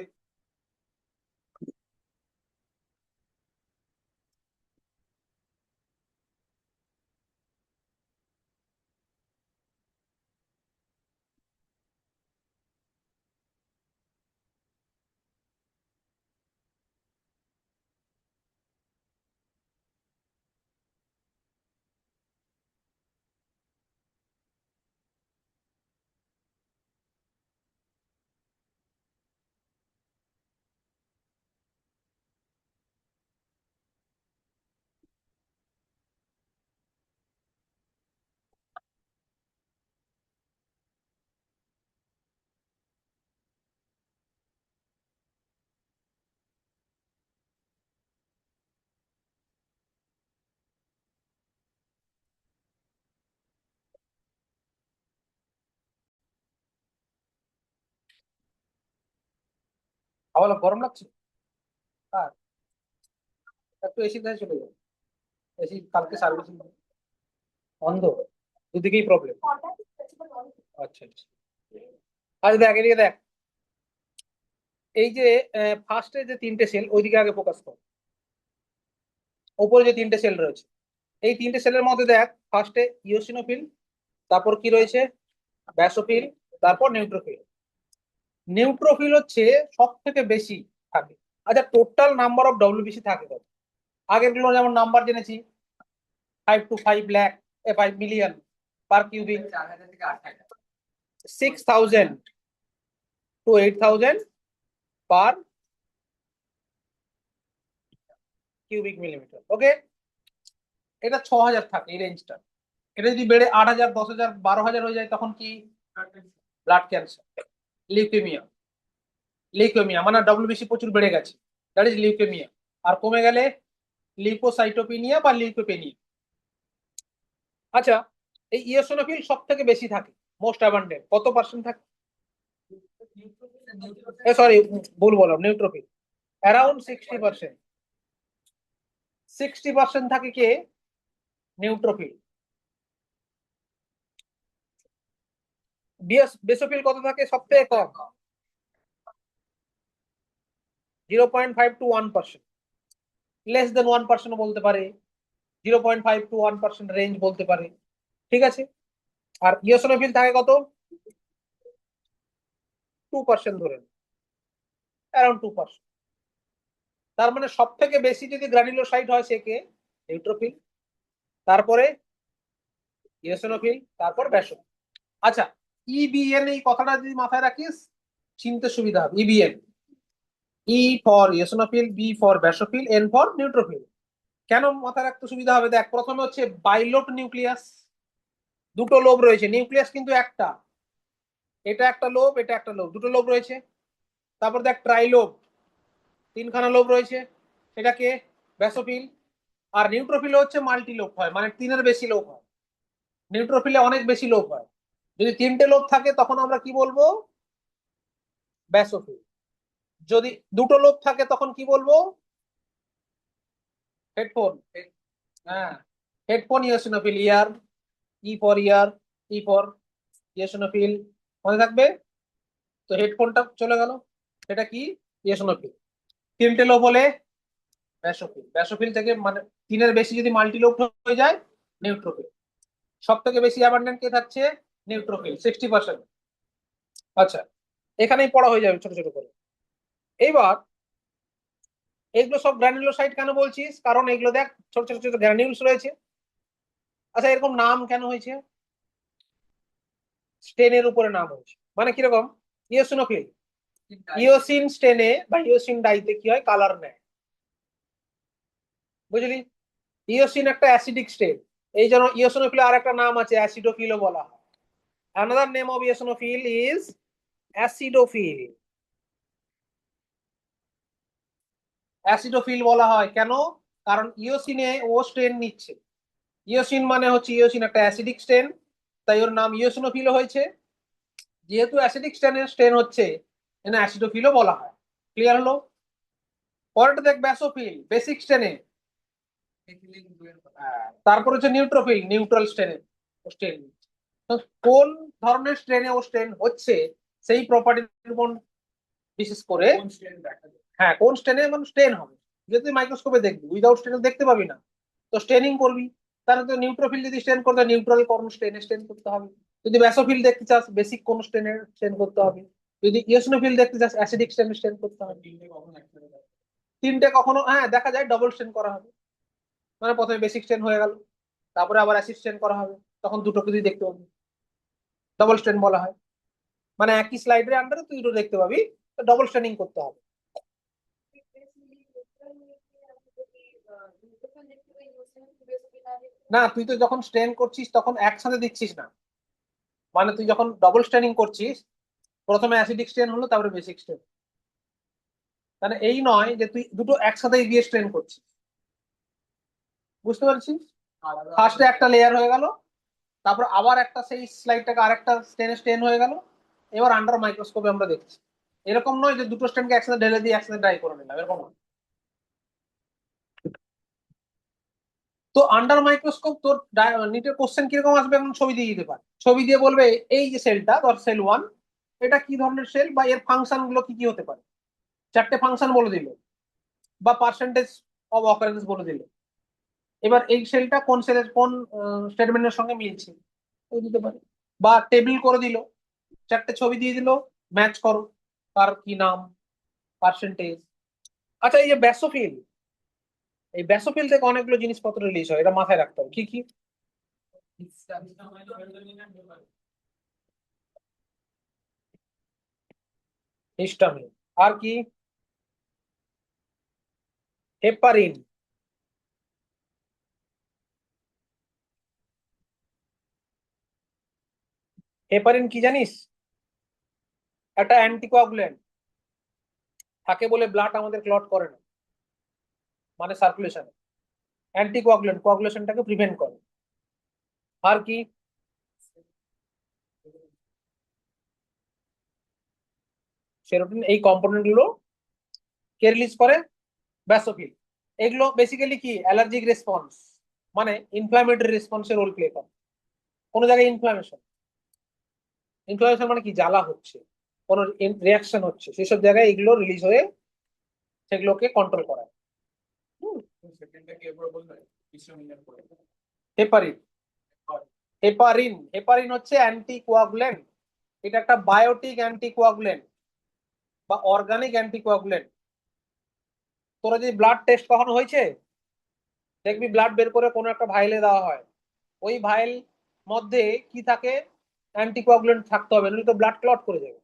আবার গরম লাগছে? আর একটু এসি কাছে চলে যাও, এসি কালকে সার্ভিসিং বন্ধ, দুদিকেই প্রবলেম। আচ্ছা আচ্ছা, আচ্ছা দেখ এদিকে দেখ। এই যে ফার্স্টে যে তিনটে সেল, ওইদিকে আগে ফোকাস কর। ওপরে যে তিনটে সেল রয়েছে, এই তিনটে সেলের মধ্যে দেখ, ফার্স্টে ইওসিনোফিল, তারপর কি রয়েছে? ব্যাসোফিল, তারপর নিউট্রোফিল। নিউট্রোফিল হচ্ছে সব থেকে বেশি থাকে। আচ্ছা, টোটাল নাম্বার অফ ডব্লিউবিসি থাকে কত? আগের গুলো যেমন নাম্বার জেনেছি, 5 to 5 lakh 5 million per cubic, 4000 থেকে 8000। 6000 to 8000 পার কিউবিক মিলিমিটার। ওকে, এটা 6000 থাকে এই রেঞ্জটা। এটা যদি বেড়ে 8000, 10000, 12000 হয়ে যায় তখন কি? Blood cancer, leukaemia. লিউকেমিয়া মানে ডব্লিউবিসি প্রচুর বেড়ে গেছে, দ্যাট ইজ লিউকেমিয়া। আর কমে গেলে লিউকোসাইটোপিনিয়া বা লিউকোপেনিয়া। আচ্ছা, এই ইওসিনোফিল সব থেকে বেশি থাকে, মোস্ট অ্যাবান্ডেন্ট। কত পার্সেন্ট থাকে? সরি, ভুল বললাম, নিউট্রোফিল অ্যারাউন্ড 60%। 60% থাকে কে? নিউট্রোফিল। বেসোফিল কত থাকে? সব থেকে কম, 0.5 to 1%, লেস দেন 1% বলতে পারে, 0.5 to 1% রেঞ্জ বলতে পারে। ঠিক আছে, আর ইওসিনোফিল থাকে কত? 2% ধরে, অ্যারাউন্ড 2%। তার মানে সব থেকে বেশি যদি গ্রানুলোসাইট হয় সে কে? নিউট্রোফিল, তারপরে ইওসিনোফিল, তারপর ব্যাসোফিল। আচ্ছা, ইবিএন এই কথাটা যদি মাথায় রাখিস চিনতে সুবিধা হবে। EBN, E for eosinophil, B for basophil, N for neutrophil. কেন মাথায় রাখতে সুবিধা হবে? দেখ, প্রথমে হচ্ছে বাইলোব নিউক্লিয়াস, দুটো লোব রয়েছে, নিউক্লিয়াস কিন্তু একটা, এটা একটা লোব, এটা একটা লোব, দুটো লোব রয়েছে। তারপর দেখ ট্রাইলোব, তিনখানা লোব রয়েছে, এটাকে ব্যাসোফিল। আর নিউট্রোফিল হচ্ছে মাল্টি লোব হয়, মানে তিনের বেশি লোব হয়। নিউট্রোফিলে অনেক বেশি লোব হয়। যদি তিনটে লোব থাকে তখন আমরা কি বলবো? ব্যাসোফিল। যদি দুটো লোব থাকে তখন কি বলবো? হেডফোন। হ্যাঁ, headphone eosinophil. Year, E for year, E for eosinophil, মনে থাকবে তো। হেডফোনটা চলে গেল, এটা কি? ইওসিনোফিল। তিনটে লোব হলে ব্যাসোফিল। ব্যাসোফিল থেকে মানে তিনের বেশি যদি মাল্টি লোব হয়ে যায়, নিউট্রোফিল। সব থেকে বেশি অ্যাবান্ডেন্ট কে থাকছে? নিউট্রোফিল, 60%। আচ্ছা, এখানেই পড়া হয়ে যাবে ছোট ছোট করে। এইবার এগুলো সব গ্র্যানুলোসাইট কেন বলছিস? কারণ এগুলো দেখ ছোট ছোট ছোট গ্র্যানিউলস রয়েছে। আচ্ছা, এরকম নাম কেন হয়েছে? স্টেনের উপরে নাম হয়েছে। মানে কিরকম? ইওসিনোফিল, ইওসিন স্টেনে বা ইওসিন ডাইতে কি হয়? কালার নেয়, বুঝলি? ইওসিন একটা অ্যাসিডিক স্টেন, এই জন্য ইওসিনোফিল আর একটা নাম আছে, অ্যাসিডোফিলও বলা হয়। Another name of eosinophil is acidophil. Acidophil বলা হয় কেন? কারণ ইওসিনে ও স্টেন নিচ্ছে। ইওসিন মানে হচ্ছে ইওসিন একটা অ্যাসিডিক স্টেন, তাই ওর নাম ইওসিনোফিল হয়েছে। যেহেতু অ্যাসিডিক স্টেনের স্টেন হচ্ছে, এখানে অ্যাসিডোফিলও বলা হয়। ক্লিয়ার হলো? পরেরটা দেখ, ব্যাসোফিল, বেসিক স্টেনে। তারপর হচ্ছে নিউট্রোফিল, নিউট্রাল স্টেনে স্টেন। কোন ধরনের স্ট্রেনে ও স্ট্রেন হচ্ছে সেই প্রপার্টির উপর বিশেষ করে, হ্যাঁ, কোন স্টেনে মানে স্টেন হবে। যদি মাইক্রোস্কোপে দেখবি, উইদাউট স্টেনে দেখতে পাবি না, তো স্টেনিং করবি। তাহলে তো নিউট্রোফিল যদি স্টেন করতে হয়, নিউট্রাল কোন স্টেনে স্টেন করতে হবে। যদি ব্যাসোফিল দেখতে চাস, বেসিক কোন স্টেনে স্টেন করতে হবে। যদি ইওসিনোফিল দেখতে চাস, অ্যাসিডিক স্টেনে স্টেন করতে হবে। তিনটে কখনো, হ্যাঁ, দেখা যায় ডবল স্টেন করা হবে, মানে প্রথমে বেসিক স্টেন হয়ে গেল, তারপরে আবার অ্যাসিড স্টেন করা হবে, তখন দুটোকে তুই দেখতে পাবি, ডবল স্টেন বলা হয়। মানে একই স্লাইডের আন্ডারে তুই দুটো দেখতে পাবি, তো ডবল স্টেনিং করতে হবে। না, তুই তো যখন স্টেন করছিস তখন একসাথে দিচ্ছিস না, মানে তুই যখন ডবল স্টেনিং করছিস, প্রথমে অ্যাসিডিক স্টেন হলো, তারপরে বেসিক স্টেন। মানে এই নয় যে তুই দুটো একসাথে দিয়ে স্টেন করছিস, বুঝতে পারছিস? ফার্স্টে একটা লেয়ার হয়ে গেল, তারপর আবার একটা সেই স্লাইডটাকে আরেকটা স্টেনে স্টেন হয়ে গেল, এবার আন্ডার মাইক্রোস্কোপে আমরা দেখছি। এরকম নয় যে দুটো স্টেনকে একসাথে ঢেলে দিয়ে একসাথে ড্রাই করে নিলাম, এরকম নয়। তো আন্ডার মাইক্রোস্কোপ তোর নিটের কোশ্চেন কিরকম আসবে? এখন ছবি দিয়ে দিতে পারে, ছবি দিয়ে বলবে এই যে সেলটা, ধর সেল 1, এটা কি ধরনের সেল বা এর ফাংশন গুলো কি কি হতে পারে, চারটে ফাংশন বলে দিল বা পার্সেন্টেজ অফ অকারেন্স বলে দিল। এবার এই সেলটা কোন সেলের কোন স্টেটমেন্টের সঙ্গে মিলছে ওই দিতে পারে, বা টেবিল করে দিল চারটে ছবি দিয়ে দিল, ম্যাচ করো তার কি নাম, পার্সেন্টেজ। আচ্ছা এই যে ব্যাসোফিল, এই ব্যাসোফিল থেকে অনেকগুলো জিনিসপত্র রিলিজ হয়, এটা মাথায় রাখতে হবে। কি কি? হিস্টামিন। আর কি? হেপারিন। হেপারিন কি জানিস? একটা অ্যান্টিকোয়াগুল্যান্ট, থাকে বলে ব্লাড আমাদের ক্লট করে না, মানে সার্কুলেশন। অ্যান্টিকোয়াগুল্যান্ট, কোয়াগুলেশনটাকে প্রিভেন্ট করে। আর কি? সেরোটিন। এই কম্পোনেন্ট গুলো কে রিলিজ করে? ব্যাসোফিল। এগুলো বেসিক্যালি কি, অ্যালার্জিক রেসপন্স, মানে ইনফ্লামেটরি রেসপন্সে রোল প্লে করে। কোনো জায়গায় ইনফ্লামেশন, ইনফ্লামেশন মানে কি, জ্বালা হচ্ছে, কোনো রিয়াকশন হচ্ছে, সেসব জায়গায় এগুলো রিলিজ হয়ে সেগুলোকে কন্ট্রোল করায়। হেপারিন। হেপারিন, হেপারিন হচ্ছে অ্যান্টিকোয়াগুল্যান্ট। এটা একটা বায়োটিক অ্যান্টিকোয়াগুল্যান্ট বা অর্গানিক অ্যান্টিকোয়াগুল্যান্ট। তোরা যদি ব্লাড টেস্ট কখনো হয়েছে, দেখবি ব্লাড বের করে কোনো একটা ভাইলে দেওয়া হয়, ওই ভাইল মধ্যে কি থাকে, অ্যান্টিকোয়াগুলেন্ট থাকতে হবে, নইলে তো ব্লাড ক্লট করে যাবে।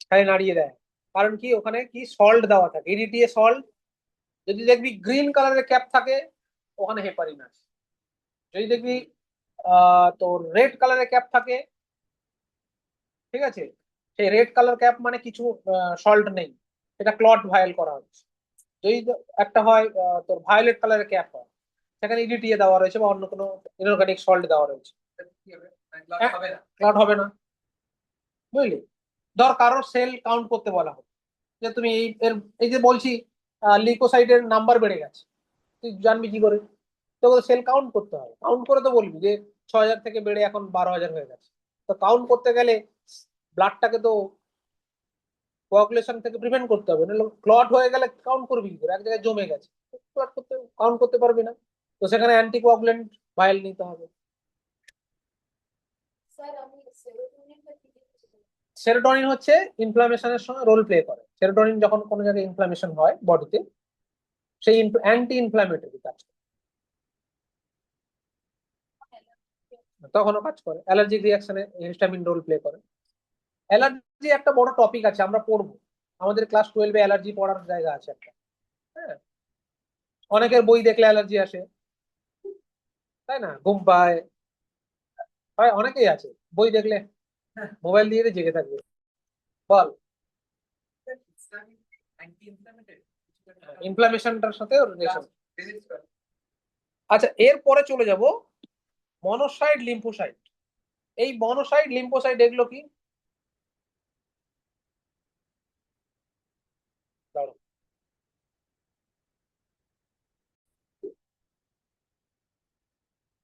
খালি নাড়িয়ে দেয়। কারণ কি, ওখানে কি সল্ট দেওয়া থাকে, ইরিটিএ সল্ট। যদি দেখবি গ্রিন কালারের ক্যাপ থাকে, ওখানে হেপারিন আছে। যদি দেখবি তোর রেড কালারের ক্যাপ থাকে, ঠিক আছে, সেই রেড কালার ক্যাপ মানে কিছু সল্ট নেই, সেটা ক্লট ভাইল করা হচ্ছে। যদি একটা হয় তোর ভায়োলেট কালারের ক্যাপ হয়, সেখানে ইডিটিএ দেওয়া রয়েছে বা অন্য কোনো ইনঅর্গানিক সল্ট দেওয়া রয়েছে, ক্লট হবে না। বুঝলি? ধর কারোর সেল কাউন্ট করতে বলা হবে, যে তুমি এই যে বলছি লিকোসাইটের নাম্বার বেড়ে গেছে, তুই জানবি কি করে? তোকে সেল কাউন্ট করতে হবে, কাউন্ট করে তো বলবি যে 6,000 থেকে বেড়ে এখন 12,000 হয়ে গেছে। তো কাউন্ট করতে গেলে ব্লাডটাকে তো কোয়াগুলেশন থেকে প্রিভেন্ট করতে হবে, নাহলে ক্লট হয়ে গেলে কাউন্ট করবি কি করে? এক জায়গায় জমে গেছে, ক্লট করতে, কাউন্ট করতে পারবি না। তো সেখানে অ্যান্টি কোয়াগুলেন্ট ভাইল নিতে হবে। সেরোটোনিন হচ্ছে ইনফ্লামেশনের সঙ্গে রোল প্লে করে। সেরোটোনিন যখন কোনো জায়গায় ইনফ্লামেশন হয় বডিতে, সেই অ্যান্টি ইনফ্লামেটরি কাজ করে, তখনও কাজ করে। অ্যালার্জিক রিয়াকশনে হিস্টামিন রোল প্লে করে। অ্যালার্জি একটা বড় টপিক আছে, আমরা পড়বো, আমাদের ক্লাস 12-এ অ্যালার্জি পড়ার জায়গা আছে একটা। হ্যাঁ, অনেকের বই দেখলে অ্যালার্জি আসে, তাই না? ঘুম পায়, হয় অনেকেই আছে বই দেখলে মোবাইল দিয়ে জেগে থাকবে। বল। ইনফ্লামেশনটার সাথে রিলেশন। আচ্ছা এরপরে চলে যাব মনোসাইট লিম্ফোসাইট। এই মনোসাইট লিম্ফোসাইট এগুলো কি? দাঁড়াও।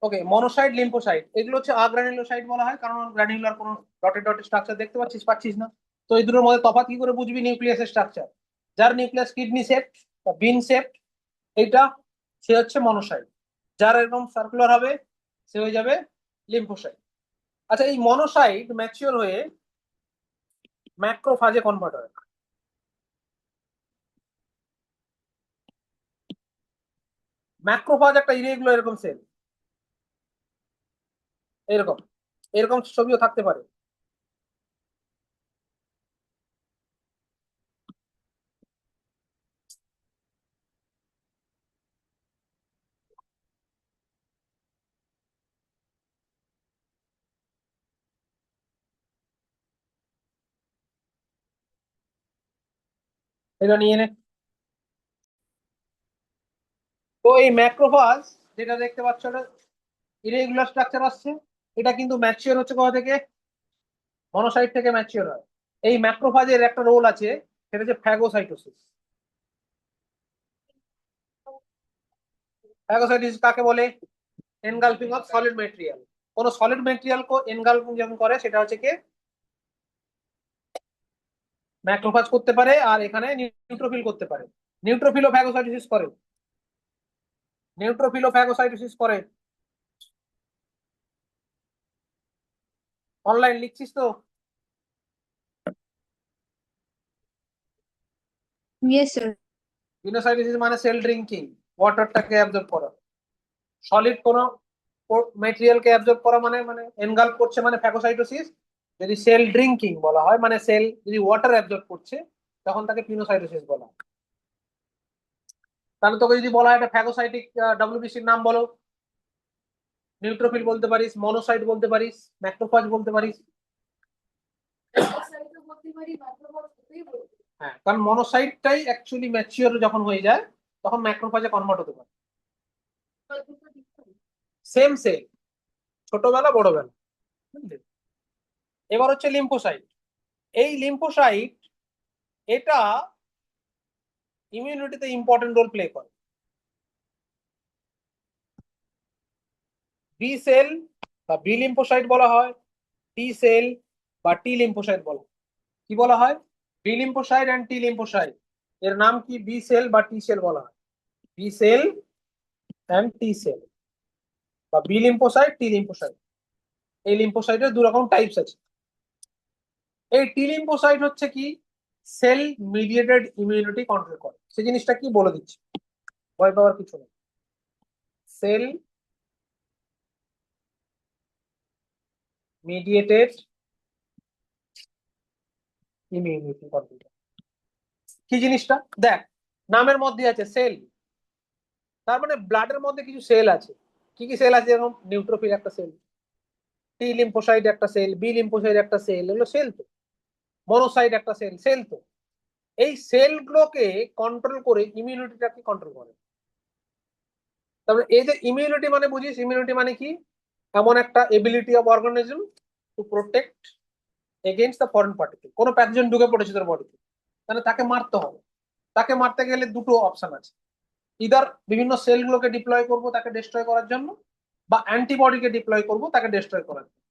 ওকে, মনোসাইট লিম্ফোসাইট এগুলো হচ্ছে আগ্রানুলোসাইট বলা হয়, কারণ গ্রানুলার কোনো ডটেড ডটেড স্ট্রাকচার দেখতে পাচ্ছিস, পাচ্ছিস না? তো এই দুটোর মধ্যে তফাৎ কি করে বুঝবি? নিউক্লিয়াসের স্ট্রাকচার। যার নিউক্লিয়াস কিডনি শেপ বা বিন শেপ, এইটা, সে হচ্ছে মনোসাইট। যার এরকম সার্কুলার হবে, সে হয়ে যাবে লিম্ফোসাইট। আচ্ছা এই মনোসাইট ম্যাচিওর হয়ে ম্যাক্রোফাজে কনভার্ট হয়। ম্যাক্রোফাজ একটা ইরেগুলার এরকম সেল, এরকম এরকম ছবিও থাকতে পারে। এটা নিয়ে নে। তো এই ম্যাক্রোফাজ যেটা দেখতে পাচ্ছ, এটা ইরেগুলার স্ট্রাকচার আসছে, এটা কিন্তু ম্যাচিওর হচ্ছে কোথা থেকে? মনোসাইট থেকে ম্যাচিওর হয়। এই ম্যাক্রোফাজের একটা রোল আছে, সেটা হচ্ছে ফ্যাগোসাইটোসিস। ফ্যাগোসাইটোসিস কাকে বলে? Engulfing of solid material. কোন সলিড মেটেরিয়াল কো এনগালফিং যখন করে, সেটা হচ্ছে কি, ম্যাক্রোফাজ করতে পারে। আর এখানে নিউট্রোফিল করতে পারে। নিউট্রোফিল ও ফ্যাগোসাইটোসিস করে। নিউট্রোফিল ও ফ্যাগোসাইটোসিস করে। অনলাইন লিখছিস তো? Yes, sir. পিনোসাইটোসিস মানে সেল ড্রিঙ্কিং, ওয়াটারটাকে অ্যাবজর্ব করা। সলিড কোনো মেটেরিয়ালকে অ্যাবজর্ব করা মানে মানে এনগালফ করছে মানে ফ্যাগোসাইটোসিস। যদি সেল ড্রিঙ্কিং বলা হয় মানে সেল যদি ওয়াটার অ্যাবজর্ব করছে তখন তাকে পিনোসাইটোসিস বলা হয়। তাহলে তোকে যদি বলা হয় একটা ফ্যাগোসাইটিক ডব্লিউবিসির নাম বলো, নিউট্রোফিল বলতে পারিস, মনোসাইট বলতে পারিস, ম্যাক্রোফাজ বলতে পারিস। হ্যাঁ, কারণ মনোসাইটটাই অ্যাকচুয়ালি ম্যাচিওর যখন হয়ে যায় তখন ম্যাক্রোফাজে কনভার্ট হতে পারে। সেম সেল, ছোটবেলা বড়বেলা, বুঝলি? এবার হচ্ছে লিম্ফোসাইট। এই লিম্ফোসাইট এটা ইমিউনিটিতে ইম্পর্টেন্ট রোল প্লে করে। বি সেল বা বি লিম্ফোসাইট বলা হয়, টি সেল বা টি লিম্ফোসাইট বলা হয়। কি বলা হয়? B lymphocyte and T lymphocyte. এর নাম কি বি সেল বা টি সেল বলা হয়। B cell and T cell বা বি লিম্ফোসাইট টি লিম্ফোসাইট। এই লিম্ফোসাইটের দু রকম টাইপস আছে। এই টি লিম্ফোসাইট হচ্ছে কি সেল মিডিয়েটেড ইমিউনিটি কন্ট্রোল করে। সেই জিনিসটা কি বলে দিচ্ছি, ভয় পাওয়ার কিছু নেই। সেল মিডিয়েটেড ইমিউনিটি কন্ট্রোল কি জিনিসটা দেখ, নামের মধ্যে আছে সেল, তার মানে ব্লাডের মধ্যে কিছু সেল আছে। কি কি সেল আছে? যেরকম নিউট্রোফিল একটা সেল, টি লিম্ফোসাইট একটা সেল, বি লিম্ফোসাইট একটা সেল, এগুলো সেল তো। মনোসাইট একটা সেল, সেল তো। এই সেলগুলোকে কন্ট্রোল করে ইমিউনিটিটাকে কন্ট্রোল করে। তারপরে এই যে ইমিউনিটি মানে বুঝিস, ইমিউনিটি মানে কি? এমন একটা ability of organism to protect against the foreign particle. কোনো প্যাথোজেন ঢুকে পড়েছে তোর বডিতে, তাহলে তাকে মারতে হবে। তাকে মারতে গেলে দুটো অপশন আছে, ইদার বিভিন্ন সেলগুলোকে ডিপ্লয় করব তাকে ডিস্ট্রয় করার জন্য, বা অ্যান্টিবডিকে ডিপ্লয় করব তাকে ডিস্ট্রয় করার জন্য।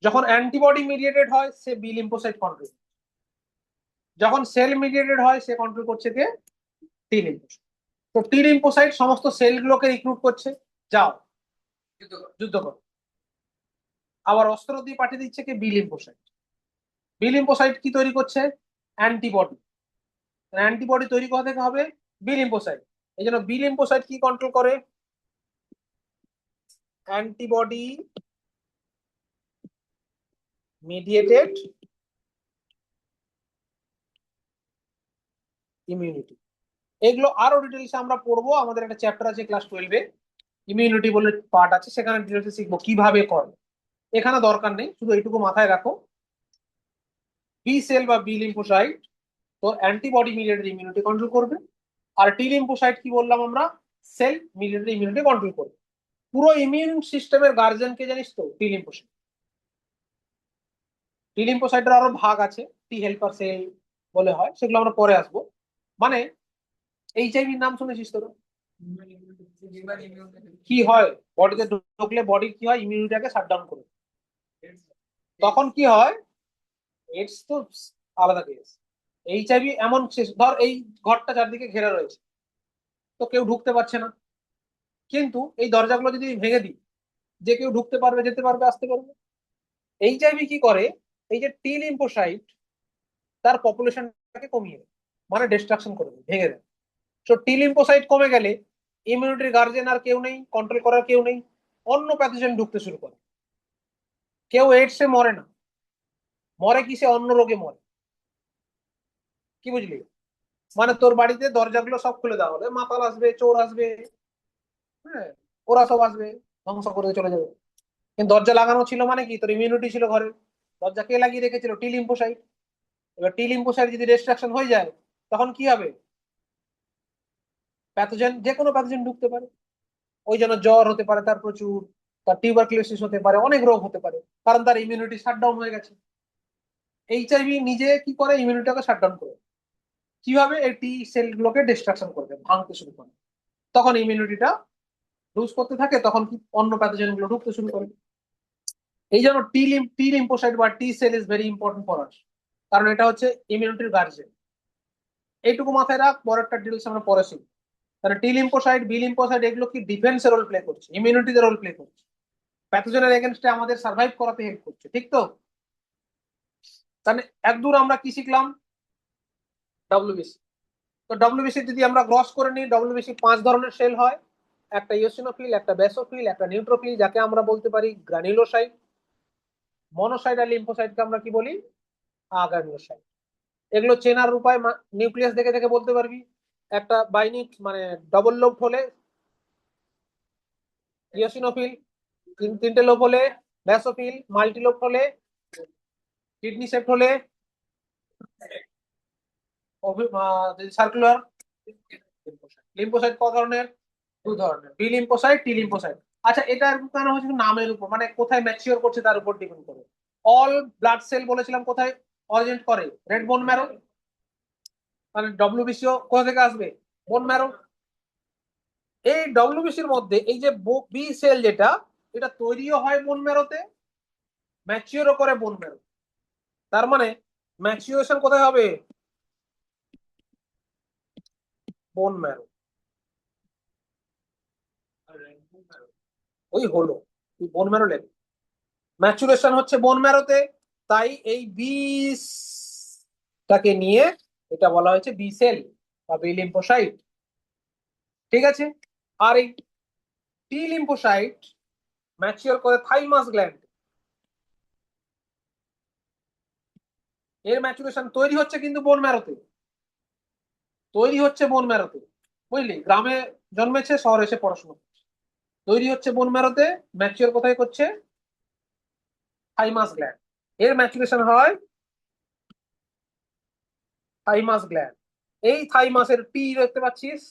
যখন অ্যান্টিবডি মিডিয়েটেড হয় সে বি লিম্ফোসাইট কন্ট্রোল, যখন সেল মিডিয়েটেড হয় সে কন্ট্রোল করছে কে? টি লিম্ফোসাইট। তো টি লিম্ফোসাইট সমস্ত সেলগুলোকে রিক্রুট করছে, যাও যুদ্ধ করো। আবার অস্ত্র দিয়ে পাঠিয়ে দিচ্ছে কে? B lymphocyte. বি লিম্ফোসাইট কি তৈরি করছে? অ্যান্টিবডি। অ্যান্টিবডি তৈরি করা থেকে হবে বি লিম্ফোসাইট। এই জন্য বি লিম্ফোসাইট কি কন্ট্রোল করে? Antibody mediated immunity. এগুলো আরো ডিটেলসে আমরা পড়বো, আমাদের একটা চ্যাপ্টার আছে ক্লাস 12-এ, ইমিউনিটি বলে পার্ট আছে, সেখানে ডিটেলসে শিখবো কিভাবে করে। এখানে দরকার নেই, শুধু এইটুকু মাথায় রাখো, বি সেল বা বি লিম্ফোসাইট তো অ্যান্টিবডি মিডিয়েটেড ইমিউনিটি কন্ট্রোল করবে, আর টি লিম্ফোসাইট কি বললাম আমরা? সেল মিডিয়েটেড ইমিউনিটি কন্ট্রোল করবে। পুরো ইমিউন সিস্টেমের গার্জিয়ান কে জানিস তো? টি লিম্ফোসাইট। টি লিম্ফোসাইটের আরো ভাগ আছে, টি হেল্পার সেল বলে হয়, সেগুলো আমরা পরে আসবো। মানে এইচআইভির নাম শুনেছিস তোরা? কি হয় বডিতে ঢুকলে বডির কি হয়? ইমিউনিটিটাকে শাটডাউন করে। তখন কি হয়? এডস তো আলাদা কেস, এইচআইভি এমন শেষ, ধর এই ঘরটা চারদিকে ঘেরা রয়েছে, তো কেউ ঢুকতে পারছে না, কিন্তু এই দরজাগুলো যদি ভেঙে দিই, যে কেউ ঢুকতে পারবে, যেতে পারবে, আসতে পারবে। এইচআইভি কি করে? এই যে টি লিম্ফোসাইট তার পপুলেশনটাকে কমিয়ে দেয়, মানে ডিস্ট্রাকশন করে দেয়, ভেঙে দেয়। তো টি লিম্ফোসাইট কমে গেলে ইমিউনিটির গার্জেন আর কেউ নেই, কন্ট্রোল করার কেউ নেই, অন্য প্যাথোজেন ঢুকতে শুরু করে। কেউ এইডসে মরে না, মরে কিসে? অন্য রোগে মরে। কি বুঝলি? মানে তোর বাড়িতে দরজাগুলো সব খুলে দেওয়া হলে মাতাল আসবে, চোর আসবে, হ্যাঁ, ওরা সব আসবে, ধ্বংস করে চলে যাবে। কিন্তু দরজা লাগানো ছিল মানে কি? তোর ইমিউনিটি ছিল ঘরে। দরজা কে লাগিয়ে রেখেছিল? টি লিম্ফোসাইট। এবার টি লিম্ফোসাইট যদি রেস্ট্রাকশন হয়ে যায় তখন কি হবে? প্যাথোজেন, যে কোনো প্যাথোজেন ঢুকতে পারে। ওই জন্য জ্বর হতে পারে তার প্রচুর, তার টিউবারকুলোসিস হতে পারে, অনেক রোগ হতে পারে, কারণ তার ইমিউনিটি শাটডাউন হয়ে গেছে। এইচআইভি নিজে কি করে? ইমিউনিটিকে শাটডাউন করে। কিভাবে? এই টি সেলগুলোকে ডিস্ট্রাকশন করবে, ভাঙতে শুরু করে। তখন ইমিউনিটিটা লুজ করতে থাকে, তখন কি অন্য প্যাথোজেন গুলো ঢুকতে শুরু করে। এই জন্য টি লিম্ফোসাইট বা টি sell is very important for us, কারণ এটা হচ্ছে ইমিউনিটির গার্জেন। এইটুকু মাথায় রাখ, পরেরটা ডিটেলস আমরা পরে শিখব। তাহলে টি লিম্ফোসাইট, বি লিম্ফোসাইট এগুলো কি ডিফেন্সের রোল প্লে করছে, ইমিউনিটিতে রোল প্লে করছে, প্যাথোজেনের এগেনস্টে আমাদের সার্ভাইভ করাতে হেল্প করছে, ঠিক তো? তাহলে একদূর আমরা কি শিখলাম? ডব্লিউবিসি। তো ডব্লিউবিসি যদি আমরা গ্রস করে নিই, ডব্লিউবিসি 5 ধরনের সেল হয়। একটা ইওসিনোফিল, একটা বেসোফিল, একটা নিউট্রোফিল, যাকে আমরা বলতে পারি গ্রানুলোসাইট। মনোসাইট আর লিম্ফোসাইটকে আমরা কি বলি? আগ্রানুলোসাইট। এগুলো চেনার উপায় নিউক্লিয়াস দেখে দেখে বলতে পারবি। একটা বাইনিট মানে ডবল লোব হলে ইওসিনোফিল, তিনটে লোব হলে বেসোফিল, মাল্টি লোব হলে কিডনি সেপ্ট হলে সার্কুলার। লিম্ফোসাইট ক ধরনের? 2 ধরনের, বি লিম্ফোসাইট, টি লিম্ফোসাইট। আচ্ছা, এটা কেন হচ্ছে নামের উপর, মানে কোথায় ম্যাচিওর করছে তার উপর ডিপেন্ড করে। অল ব্লাড সেল বলেছিলাম কোথায় অরিজিনেট করে? Red bone marrow. মানে ডব্লিউবিসিও কোথা থেকে আসবে? Bone marrow. এই ডব্লিউবিসির মধ্যে এই যে বি সেল যেটা, এটা তৈরিও হয় বোন ম্যারোতে, ম্যাচিওরও করে বোন ম্যারো। তার মানে ম্যাচিওরেশন কোথায় হবে? Bone marrow. ওই হলো, বোন ম্যারো লেগে ম্যাচুরেশন হচ্ছে বোন ম্যারোতে। তাই এই বিষটাকে নিয়ে এটা বলা হয়েছে বি সেল বা বি লিম্ফোসাইট। ঠিক আছে। আর এই টি লিম্ফোসাইট ম্যাচিওর করে থাইমাস গ্ল্যান্ড। এর ম্যাচুরেশন তৈরি হচ্ছে কিন্তু বোন ম্যারোতে, তৈরি হচ্ছে বোন ম্যারোতে। বুঝলি, গ্রামে জন্মেছে, শহরে এসে পড়াশোনা করছে। তৈরি হচ্ছে বোন ম্যারোতে, ম্যাচিওর কোথায় করছে? Thymus gland. এর ম্যাচুরেশন হয় থাইমাস গ্ল্যান্ড। এই থাইমাসের টি দেখতে পাচ্ছিস,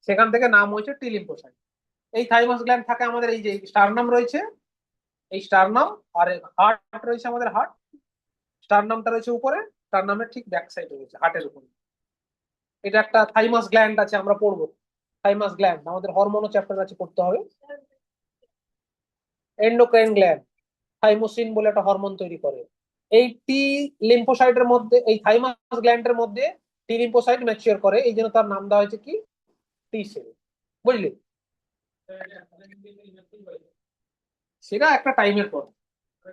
সেখান থেকে নাম হয়েছে টি লিম্ফোসাইট। এই থাইমাস গ্ল্যান্ড থাকে আমাদের এই যে স্টারনাম রয়েছে, এই স্টারনাম। আর হার্ট রয়েছে, আমাদের হার্ট। স্টারনামটা রয়েছে উপরে, স্টারনামের ঠিক ব্যাক সাইডে রয়েছে, হার্টের উপরে। এটা একটা থাইমাস গ্ল্যান্ড আছে, আমরা পড়বো। থাইমাস গ্ল্যান্ড আমাদের হরমোনো চ্যাপ্টার আছে, পড়তে হবে। এন্ডোক্রাইন গ্ল্যান্ড, থাইমোসিন বলে একটা হরমোন তৈরি করে। এই টি লিম্ফোসাইটের মধ্যে, এই থাইমাস গ্ল্যান্ডের মধ্যে টি লিম্ফোসাইট ম্যাচিওর করে, এই জন্য তার নাম দেওয়া হয়েছে কি? টি সেল। বুঝলি? সেটা একটা টাইমের পর,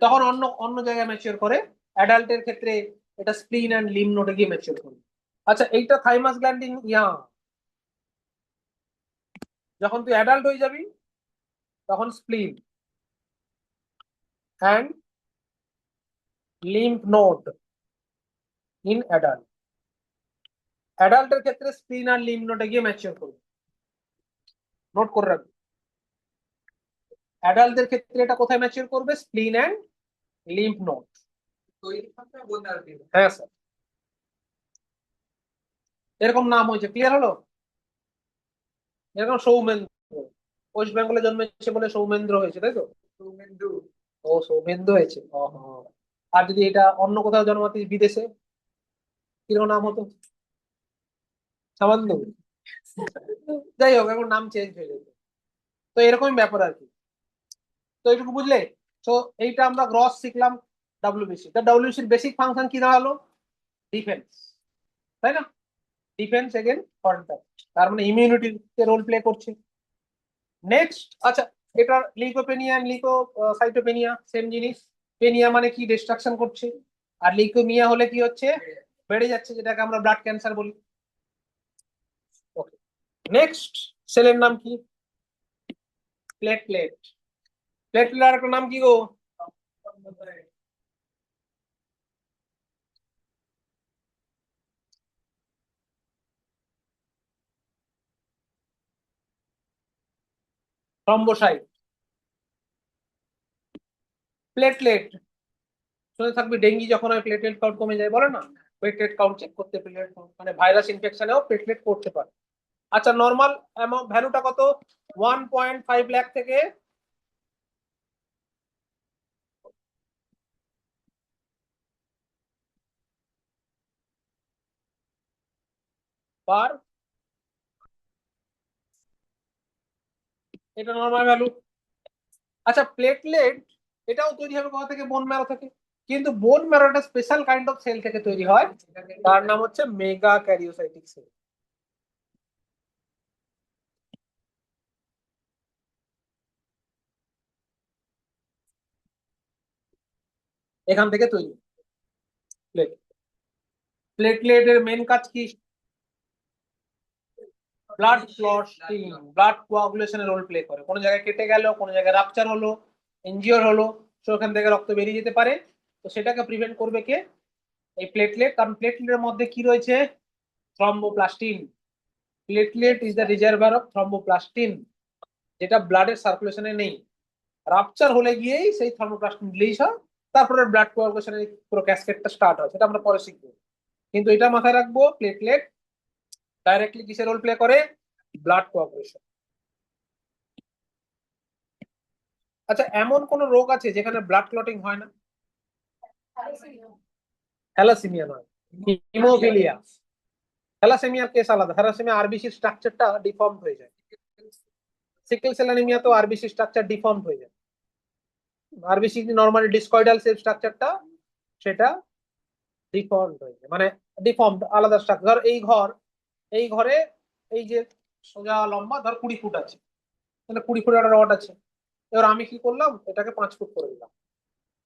তখন অন্য অন্য জায়গায় ম্যাচিওর করে। অ্যাডাল্টের ক্ষেত্রে এটা স্প্লিন অ্যান্ড লিম নোডে গিয়ে ম্যাচিওর করে। আচ্ছা, এইটা থাইমাস গ্ল্যান্ডিং ইয়া, যখন তুই অ্যাডাল্ট হয়ে যাবি তখন spleen and lymph node in adult. অ্যাডাল্টের ক্ষেত্রে স্প্লিন আর লিম্ফ নোডে গিয়ে ম্যাচিওর করবে। নোট করে রাখবি, অ্যাডাল্টদের ক্ষেত্রে এটা কোথায় ম্যাচিওর করবে? স্প্লিন অ্যান্ড লিম্ফ নোড। তৈরি থাকা বোন আর কি? হ্যাঁ স্যার, এরকম নাম হয়েছে, ক্লিয়ার হলো? এরকম সৌমেন্দ্র, ওয়েস্ট বেঙ্গলে জন্মেছে বলে সৌমেন্দ্র হয়েছে, তাই তো? সৌমেন্দু। ও সৌমেন্দ্র হয়েছে, ও হ্যাঁ। আর যদি এটা অন্য কোথাও জন্মাতে, বিদেশে, কিরকম নাম হতো? সামান্য। যাই হোক, এখন নাম চেঞ্জ হয়ে যেত। তো এরকমই ব্যাপার আর কি। তো এইটুকু বুঝলে? তো এইটা আমরা গ্রস শিখলাম। ডাব্লিউবিসি, তা ডাব্লিউবিসির বেসিক ফাংশন কি দাঁড়ালো? ডিফেন্স, তাই না? ডিফেন্স এগেন কন্টাক্ট, তার মানে ইমিউনিটিতে রোল প্লে করছে। নেক্সট, আচ্ছা, এটা লিউকোপেনিয়া, লিউকোসাইটোপেনিয়া সেম জিনিস। পেনিয়া মানে কি? ডিস্ট্রাকশন করছে। আর লিউকোমিয়া হলে কি হচ্ছে? বেড়ে যাচ্ছে, যেটাকে আমরা ব্লাড ক্যান্সার বলি। ওকে, নেক্সট সেলের নাম কি? প্লেটলেট। প্লেটলেট আর একটা নাম কি গো? থ্রম্বোসাইট। প্লেটলেট শুনে থাকবি, ডেঙ্গি যখন হয় প্লেটলেট কাউন্ট কমে যায়, বলে না? প্লেটলেট কাউন্ট চেক করতে, প্লেটলেট মানে ভাইরাস ইনফেকশনেও প্লেটলেট করতে পারে। আচ্ছা, নর্মাল ভ্যালুটা কত? 1.5 লাখ থেকে পার, এটা নর্মাল ভ্যালু। আচ্ছা, প্লেটলেট এটাও তৈরি হবে কোথা থেকে? বোন ম্যারো থেকে। কিন্তু বোন ম্যারো একটা স্পেশাল কাইন্ড অফ সেল থেকে তৈরি হয়, তার নাম হচ্ছে মেগা ক্যারিওসাইটিক সেল। এখান থেকে তৈরি। প্লেটলেটের মেন কাজ কি? ব্লাড ক্লটিং, ব্লাড কোয়াগুলেশনের রোল প্লে করে। কোনো জায়গায় কেটে গেল, কোনো জায়গায় রাপচার হলো, ইনজিওর হলো, সেখান থেকে রক্ত বেরিয়ে যেতে পারে। তো সেটাকে প্রিভেন্ট করবে কে? এই প্লেটলেট। কারণ প্লেটলেটের মধ্যে কি রয়েছে? Thromboplastin. Platelet is the reservoir of thromboplastin, যেটা ব্লাডের সার্কুলেশনে নেই। রাপচার হলে গিয়েই সেই থ্রম্বোপ্লাস্টিন রিলিজ হয়, তারপরে ব্লাড কোয়াগুলেশনের পুরো ক্যাসকেডটা স্টার্ট হয়। সেটা আমরা পরে শিখবো। কিন্তু এটা মাথায় রাখবো, প্লেটলেট ডাইরেক্টলি কিসের রোল প্লে করে? Blood coagulation. আচ্ছা, এমন কোন রোগ আছে যেখানে ব্লাড ক্লটিং হয় না? থ্যালাসেমিয়া নয়, হিমোফিলিয়া। থ্যালাসেমিয়ার কেস আলাদা। থ্যালাসেমিয়া আরবিসির স্ট্রাকচারটা ডিফর্ম হয়ে যায়। সিকেল সেল অ্যানিমিয়া তো আরবিসি স্ট্রাকচার ডিফর্ম হয়ে যায়। আরবিসি নরমালি ডিসকয়েডাল সেল স্ট্রাকচারটা সেটা ডিফর্ম হয়ে যায়, মানে ডিফর্ম আলাদা স্ট্রাকচার। এই ঘরে এই যে সোজা লম্বা ধর 20 ফুট আছে, তাহলে 20 ফুট একটা রড আছে। এবার আমি কি করলাম, এটাকে 5 ফুট করে দিলাম।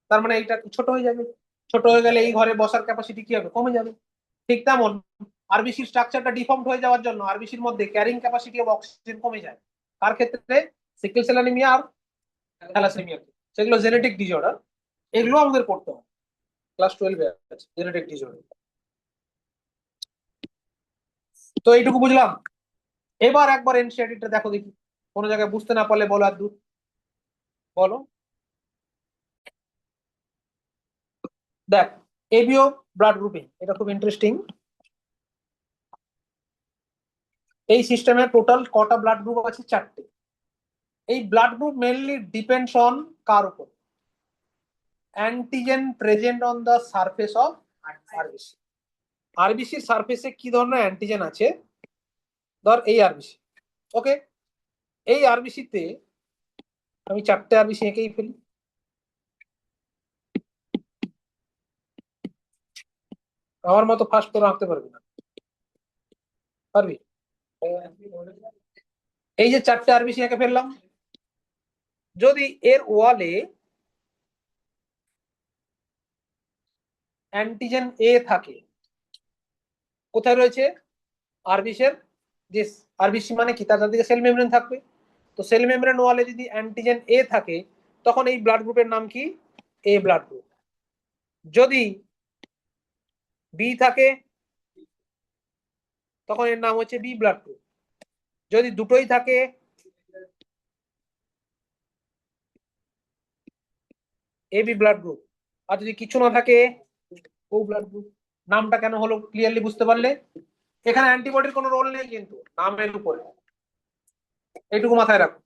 তার মানে এইটা ছোট হয়ে যাবে। ছোট হয়ে গেলে এই ঘরে বসার ক্যাপাসিটি কি হবে? কমে যাবে। ঠিক তেমন আরবিসির স্ট্রাকচারটা ডিফর্ম হয়ে যাওয়ার জন্য আরবিসির মধ্যে ক্যারিং ক্যাপাসিটি অফ অক্সিজেন কমে যায়। তার ক্ষেত্রে সিকেল সেল অ্যানিমিয়া আর থ্যালাসেমিয়া, সেগুলো জেনেটিক ডিসঅর্ডার। এগুলো আমাদের পড়তে হবে, ক্লাস 12-এ আছে জেনেটিক ডিসঅর্ডার। তো এইটুকু বুঝলাম। এবার একবার এনসিআরটিটা দেখো দেখি, কোনো জায়গায় বুঝতে না পারলে বলো। আর দূর বলো। দেখ, এবিও ব্লাড গ্রুপিং, এটা খুব ইন্টারেস্টিং। এই সিস্টেমে টোটাল কটা ব্লাড গ্রুপ আছে? 4টে। এই blood group mainly depends on কার উপর? Antigen present on the surface of RBC. আরবিসির সারফেসে কি ধরনের অ্যান্টিজেন আছে? ধর এই আরবিসি, ওকে। এই আরবিসিতে আমি 4টে আরবিসি এঁকেই ফেলি। আমার মতো ফার্স্ট করে আঁকতে পারবি না? পারবি? এই যে 4টে আরবিসি এঁকে ফেললাম। যদি এর ওয়ালে অ্যান্টিজেন এ থাকে, কোথায় রয়েছে? আরবিসের যে আরবিসি মানে কি, তার দিকে সেল মেমব্রেন থাকবে। তো সেল মেমব্রেন ওয়ালে যদি অ্যান্টিজেন এ থাকে, তখন এই ব্লাড গ্রুপের নাম কি? এ ব্লাড গ্রুপ। যদি বি থাকে, তখন এর নাম হচ্ছে বি ব্লাড গ্রুপ। যদি দুটোই থাকে, এ বি ব্লাড গ্রুপ। আর যদি কিছু না থাকে, ও ব্লাড গ্রুপ। নামটা কেন হলো ক্লিয়ারলি বুঝতে পারলে? এখানে অ্যান্টিবডির কোনো রোল নেই কিন্তু নামের উপরে, এইটুকু মাথায় রাখো।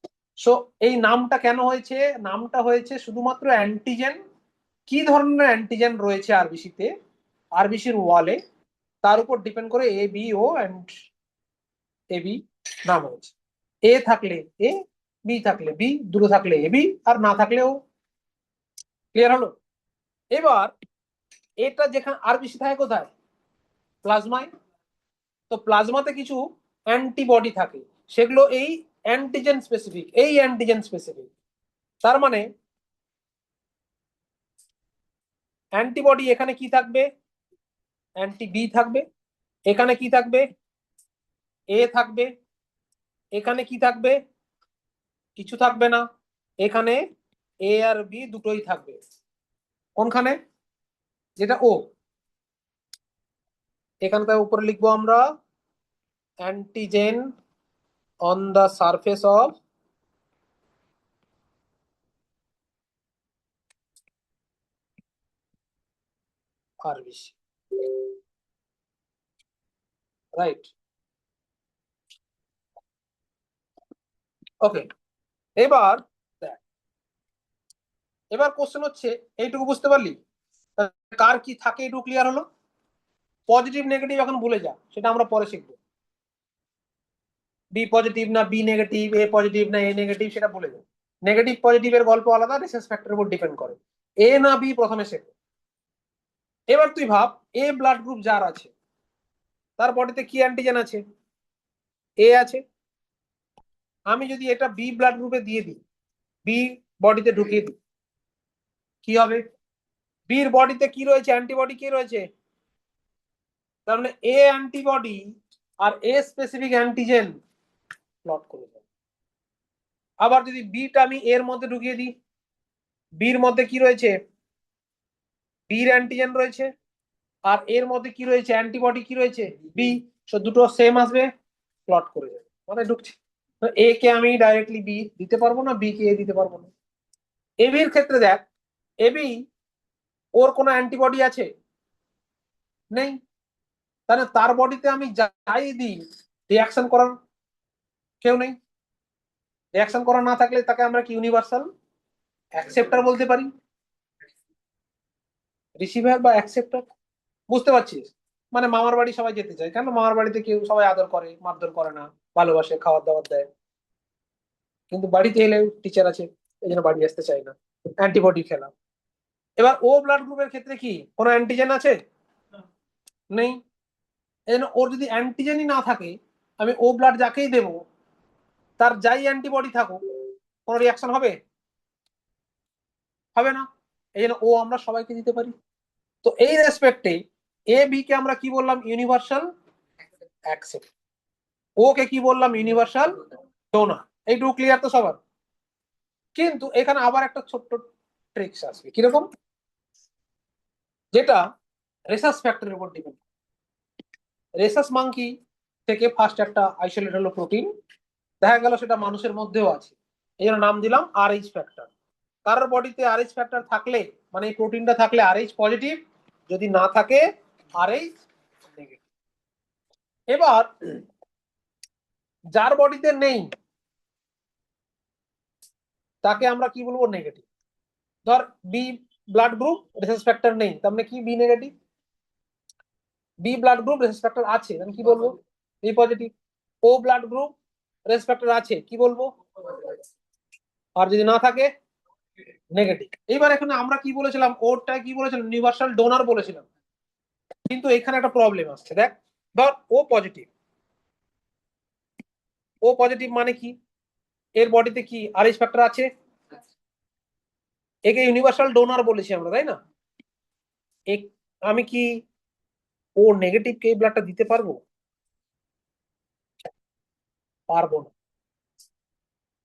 সো এই নামটা কেন হয়েছে? নামটা হয়েছে শুধুমাত্র অ্যান্টিজেন, কি ধরনের অ্যান্টিজেন রয়েছে আরবিসিতে, আরবিসির ওয়ালে, তার উপর ডিপেন্ড করে A B O and A B নাম হয়েছে। এ থাকলে এ, বি থাকলে বি, দুটো থাকলে এ বি, আর না থাকলেও। ক্লিয়ার হলো? এবার এটা যেখানে আরবিসি থাকে কোথায়? প্লাজমায়। তো প্লাজমাতে কিছু অ্যান্টিবডি থাকে, সেগুলো এই অ্যান্টিজেন স্পেসিফিক, এই অ্যান্টিজেন স্পেসিফিক। তার মানে অ্যান্টিবডি এখানে কি থাকবে? অ্যান্টি বি থাকবে। এখানে কি থাকবে? এ থাকবে। এখানে কি থাকবে? কিছু থাকবে না। এখানে এ আর বি দুটোই থাকবে। কোনখানে? যেটা ও, এখানকার উপরে লিখবো আমরা antigen on the surface of RBC. Right, okay. এবার দেখ, এবার কোশ্চেন হচ্ছে, এইটুকু বুঝতে পারলি কার কি থাকে? এইটুকু ক্লিয়ার হলো। পজিটিভ নেগেটিভ এখন ভুলে যা, সেটা আমরা পরে শিখবো। বি পজিটিভ না বি নেগেটিভ, এ পজিটিভ না এ নেগেটিভ, সেটা ভুলে যা। নেগেটিভ পজিটিভ এর গল্প আলাদা, রেসেস ফ্যাক্টরের উপর ডিপেন্ড করে। এ না বি প্রথমে শেখো। এবার তুই ভাব, এ ব্লাড গ্রুপ যার আছে, তার বডিতে কি অ্যান্টিজেন আছে? এ আছে। আমি যদি এটা বি ব্লাড গ্রুপে দিয়ে দিই, বি বডিতে ঢুকিয়ে দিই, কি হবে? বির বডিতে কি রয়েছে, অ্যান্টিবডি কি রয়েছে, তার মানে এ অ্যান্টিবডি আর এ স্পেসিফিক অ্যান্টিজেন প্লট করে যাবে। আবার যদি বিটা আমি এর মধ্যে ঢুকিয়ে দিই, বির মধ্যে কি রয়েছে, বির অ্যান্টিজেন রয়েছে, আর এর মধ্যে কি রয়েছে, অ্যান্টিবডি কি রয়েছে, বি, সো দুটো সেম আসবে, প্লট করে যাবে। মানে ঢুকছে, এ কে আমি ডাইরেক্টলি বি দিতে পারবো না, বি কে এ দিতে পারবো না। এবির ক্ষেত্রে দেখ, এবি ওর কোনো অ্যান্টিবডি আছে, নেই, তাহলে তার বডিতে আমি যাই দিই রিয়াকশন করার কেউ নেই। রিয়াকশন করা না থাকলে তাকে আমরা কি ইউনিভার্সাল অ্যাকসেপ্টার বলতে পারি, রিসিভার বা অ্যাকসেপ্টার। বুঝতে পারছিস? মানে মামার বাড়ি সবাই যেতে চায় কেন, মামার বাড়িতে কেউ সবাই আদর করে, মারধর করে না, ভালোবাসে, খাবার দাবার দেয়, কিন্তু বাড়িতে এলে টিচার আছে এই জন্য বাড়ি আসতে চায় না, অ্যান্টিবডি খেলা। এবার ও ব্লাড গ্রুপের ক্ষেত্রে কি কোনো অ্যান্টিজেন আছে, নেই, এই জন্য ওর যদি অ্যান্টিজেনই না থাকে, আমি ও ব্লাড যাকেই দেবো তার যাই অ্যান্টিবডি থাকুক কোনো রিয়াকশন হবে, হবে না। এই জন্য ও আমরা সবাইকে দিতে পারি। তো এই রেসপেক্টে এ বি কে আমরা কি বললাম, ইউনিভার্সাল অ্যাকসেপ্ট, ও কে কি বললাম, ইউনিভার্সাল ডোনার। এইটুকু ক্লিয়ার তো সবার? কিন্তু এখানে আবার একটা ছোট্ট ট্রিক্স আসবে, কিরকম, যেটা রেসাস ফ্যাক্টরের উপর ডিপেন্ড। রেসাস মাঙ্কি থেকে ফার্স্ট একটা আইসোলেট হলো প্রোটিন, দেখা গেল সেটা মানুষের মধ্যেও আছে, এই জন্য নাম দিলাম আরএইচ ফ্যাক্টর। কারোর বডিতে আরএইচ ফ্যাক্টর থাকলে মানে এই প্রোটিনটা থাকলে আরএইচ পজিটিভ, যদি না থাকে আরএইচ নেগেটিভ। এবার যার বডিতে নেই তাকে আমরা কি বলবো, নেগেটিভ। ধর B blood group rhesus factor নেই, তার মানে কি B negative. B blood group rhesus factor আছে, আমি কি বলবো, B positive. O blood group rhesus factor আছে, কি বলবো, আর যদি না থাকে নেগেটিভ। এইবার এখানে আমরা কি বলেছিলাম, ওরটা কি বলেছিলাম, ইউনিভার্সাল ডোনার বলেছিলাম, কিন্তু এখানে একটা প্রবলেম আসছে, দেখ, ধর ও পজিটিভ, ও পজিটিভ মানে কি, এর বডিতে কি আরএইচ ফ্যাক্টর আছে, একে ইউনিভার্সাল ডোনার বলেছি আমরা, তাই না? আমি কি ও নেগেটিভ কে এই ব্লাডটা দিতে পারবো, পারবো না।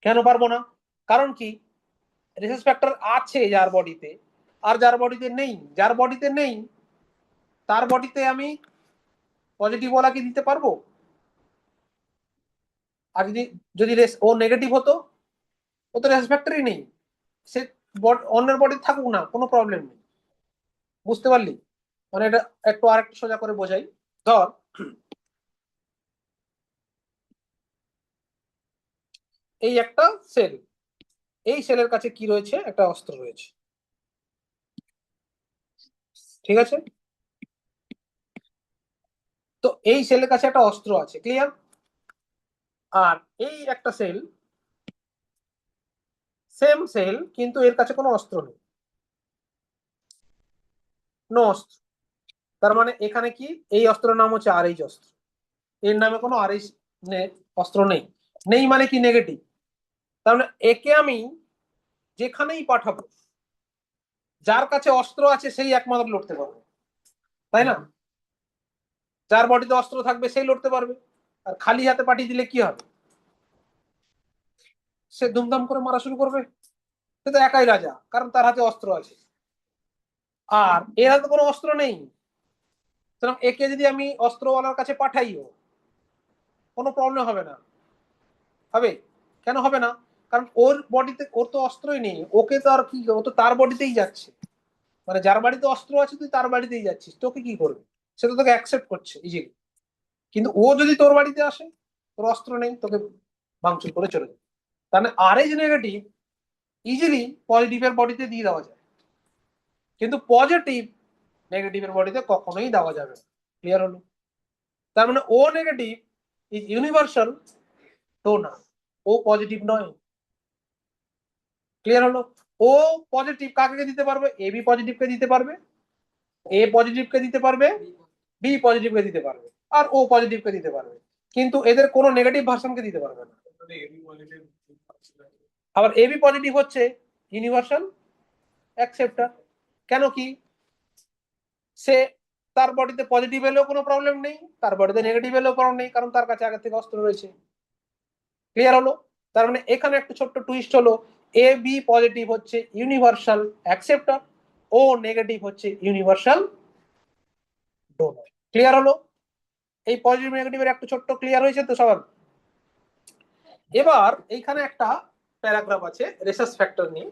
কেন পারবো না, কারণ কি, রেসাস ফ্যাক্টর আছে যার বডিতে, আর যার বডিতে নেই, যার বডিতে নেই তার বডিতে আমি পজিটিভ ওয়ালাকে দিতে পারবো। আর যদি যদি ও নেগেটিভ হতো, ও তো রেসাস ফ্যাক্টরই নেই, সে অন্যের বডি থাকুক না, কোনো প্রবলেম নেই। বুঝতে পারলি? মানে এটা একটু আরেকটু সোজা করে বোঝাই। ধর এই একটা সেল, এই সেলের কাছে কি রয়েছে, একটা অস্ত্র রয়েছে, ঠিক আছে? তো এই সেলের কাছে একটা অস্ত্র আছে, ক্লিয়ার? আর এই একটা সেল, সেম সেল, কিন্তু এর কাছে কোনো অস্ত্র নেই, নো অস্ত্র। তার মানে এখানে কি, এই অস্ত্রের নাম হচ্ছে আরএইচ অস্ত্র, এর নামে কোনো আরএইচ অস্ত্র নেই। নেই মানে কি, নেগেটিভ। তার মানে একে আমি যেখানেই পাঠাবো, যার কাছে অস্ত্র আছে সেই একমাত্র লড়তে পারবে, তাই না? যার বডিতে অস্ত্র থাকবে সেই লড়তে পারবে, আর খালি হাতে পাঠিয়ে দিলে কি হবে, সে ধুমধাম করে মারা শুরু করবে, সে তো একাই রাজা, কারণ তার হাতে অস্ত্র আছে। আর এর হাতে কোনো অস্ত্র নেই, সুতরাং একে যদি আমি অস্ত্রওয়ালার কাছে পাঠাইও কোনো প্রবলেম হবে না। হবে, কেন হবে না, কারণ ওর বডিতে, ওর তো অস্ত্রই নেই, ওকে তো আর কি, ও তো তার বডিতেই যাচ্ছে, মানে যার বাড়িতে অস্ত্র আছে তুই তার বাড়িতেই যাচ্ছিস, তোকে কি করবে, সে তো তোকে অ্যাকসেপ্ট করছে ইজিলি। কিন্তু ও যদি তোর বাড়িতে আসে, তোর অস্ত্র নেই, তোকে ভাঙচুর করে চলে যাবে। তাহলে আরএইচ নেগেটিভ ইজিলি পজিটিভের বডিতে দিয়ে দেওয়া যায়, কিন্তু পজিটিভ নেগেটিভের বডিতে কখনোই দেওয়া যাবে না। ক্লিয়ার হলো? তার মানে O negative is universal donor, O positive নয়। ক্লিয়ার হলো? ও পজিটিভ কাকে দিতে পারবে, এ বি পজিটিভকে দিতে পারবে, এ পজিটিভকে দিতে পারবে, বি পজিটিভকে দিতে পারবে, আর ও পজিটিভকে দিতে পারবে, কিন্তু এদের কোনো নেগেটিভ ভার্সনকে দিতে পারবে না। আবার এবি পজিটিভ হচ্ছে ইউনিভার্সাল অ্যাকসেপ্টার। কেন কি, সে তার বডিতে পজিটিভ এলেও কোনো প্রবলেম নেই, তার বডিতে নেগেটিভ এলেও প্রবলেম নেই, কারণ তার কাছে আগে থেকে অস্ত্র রয়েছে। ক্লিয়ার হলো? তার মানে এখানে একটা ছোট্ট টুইস্ট হলো, এ বি পজিটিভ হচ্ছে ইউনিভার্সাল অ্যাকসেপ্টর, ও নেগেটিভ হচ্ছে ইউনিভার্সাল ডোনার। ক্লিয়ার হলো? এই পজিটিভ নেগেটিভের একটা ছোট্ট ক্লিয়ার হয়েছে তো সবার? এবার এইখানে একটা প্যারাগ্রাফ আছে রেসাস ফ্যাক্টর নিয়ে।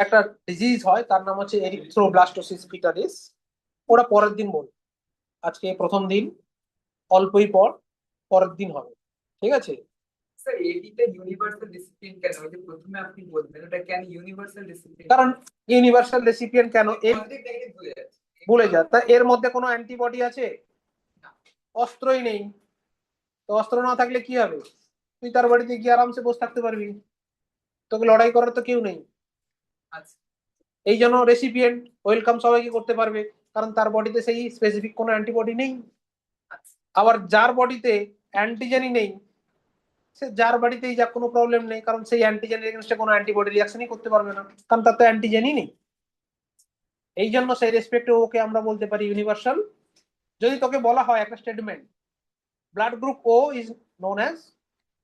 একটা ডিজিজ হয়, তার নাম হচ্ছে এরিথ্রোব্লাস্টোসিস পিটারিস। ওরা পরের দিন বলবে, আজকে প্রথম দিন, অল্পই পর পরের দিন হবে। ঠিক আছে? স্যার এডিতে ইউনিভার্সাল ডিসিপ্লিন কেন? ওই যে প্রথমে আপনি বললেন ওটা কেন ইউনিভার্সাল ডিসিপ্লিন? কারণ ইউনিভার্সাল রেসিপিয়েন্ট কেন এ পজিটিভ নেগেটিভ ভুলে যাচ্ছে। ভুলে যা, তা এর মধ্যে কোনো অ্যান্টিবডি আছে? অস্ত্রই নেই। তো অস্ত্র না থাকলে কি হবে? তুই তার বাড়িতে গিয়ে আরামসে বসে থাকতে পারবি, তোকে লড়াই করার তো কেউ নেই। আচ্ছা এই জন্য রেসিপিয়েন্ট ওয়েলকাম সবাইকে করতে পারবে, কারণ তার বডিতে সেই স্পেসিফিক কোনো অ্যান্টিবডি নেই। আচ্ছা আবার যার বডিতে অ্যান্টিজেনই নেই, সে যার বাড়িতেই যা কোনো প্রবলেম নেই, কারণ সেই অ্যান্টিজেনের এগেনস্টে কোনো অ্যান্টিবডি রিয়াকশনই করতে পারবে না, কারণ তার তো অ্যান্টিজেনই নেই। এই জন্য সেই রেসপেক্টে ওকে আমরা বলতে পারি ইউনিভার্সাল। যদি তোকে বলা হয় একটা statement, blood group O is known as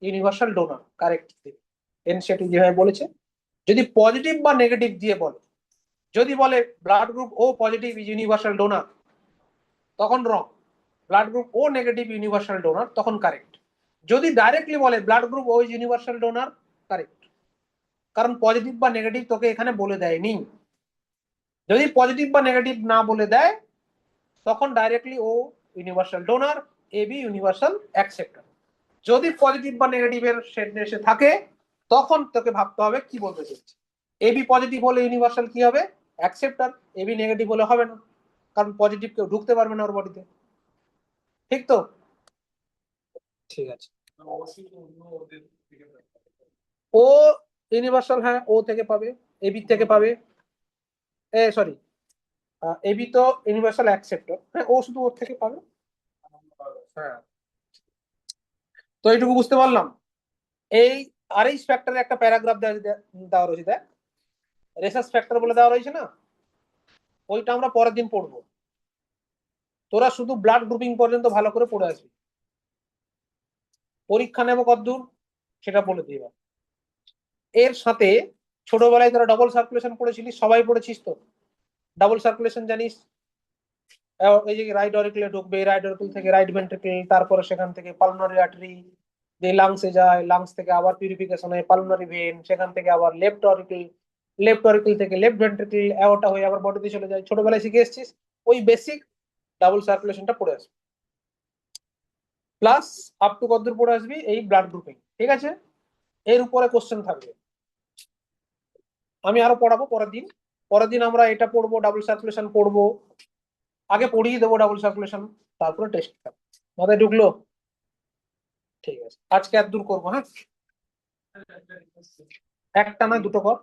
universal donor, correct? NCERT যেভাবে বলেছে, যদি পজিটিভ বা নেগেটিভ দিয়ে বলে, যদি বলে blood group O positive is universal donor, তখন wrong. Blood group O negative universal donor, তখন কারেক্ট। যদি ডাইরেক্টলি বলে blood group O is universal donor, correct, কারণ পজিটিভ বা নেগেটিভ তোকে এখানে বলে দেয়নি। যদি পজিটিভ বা নেগেটিভ না বলে দেয়, তখন directly O universal donor, A B universal acceptor. যদি পজিটিভ বা নেগেটিভের শেডনেসে থাকে, তখন তোকে ভাবতে হবে কি বলতে চাইছে। এ বি পজিটিভ হলে ইউনিভার্সাল কি হবে? অ্যাকসেপ্টর। এ বি নেগেটিভ হলে হবে না, কারণ পজিটিভ কেউ ঢুকতে পারবে না ওর বডিতে। ঠিক তো? ঠিক আছে। ও ইউনিভার্সাল, হ্যাঁ, ও থেকে পাবে, এ বি থেকে পাবে। সরি, এবি তো ইউনিভার্সাল অ্যাকসেপ্টর, হ্যাঁ, ও শুধু ওর থেকে পাবে। হ্যাঁ, তো এইটুকু বুঝতে পারলাম। এই আরএইচ ফ্যাক্টরের একটা প্যারাগ্রাফ দেওয়া রয়েছে, দেখ, রেসাস ফ্যাক্টর বলে দেওয়া রয়েছে না, ওইটা আমরা পরের দিন পড়বো। তোরা শুধু ব্লাড গ্রুপিং পর্যন্ত ভালো করে পড়ে আসবি, পরীক্ষা নেবো কতদূর সেটা বলে দিবা। এর সাথে ছোটবেলায় তোরা ডবল সার্কুলেশন পড়েছিলিস, সবাই পড়েছিস তো? ডাবল সার্কুলেশন জানিস? এই যে রাইট অরিকলে ঢুকবে, রাইট অরিকল থেকে রাইট ভেন্ট্রিকল, তারপরে সেখান থেকে পালমোনারি আর্টারি যে লাংসে যায়, লাংস থেকে আবার পিউরিফিকেশন হয় পালমোনারি ভেন, সেখান থেকে আবার লেফট অরিকল থেকে লেফট ভেন্ট্রিকল, অ্যাওর্টা হয়ে আবার বডিতে চলে যায়। ছোটবেলায় শিখে এসেছিস, ওই বেসিক ডাবল সার্কুলেশনটা পড়ে আসবি, প্লাস আপ টু কতদূর পড়ে আসবি এই ব্লাড গ্রুপিং। ঠিক আছে? এর উপরে কোশ্চেন থাকবে, আমি আরো পড়াবো পরের দিন। পরের দিন আমরা এটা পড়বো, ডাবল সার্কুলেশন পড়বো, আগে পড়িয়ে দেবো ডাবল সার্কুলেশন, তারপরে টেস্ট মাথায় ঢুকলো? ঠিক আছে, আজকে আর দূর করবো, হ্যাঁ, একটা না দুটো কর।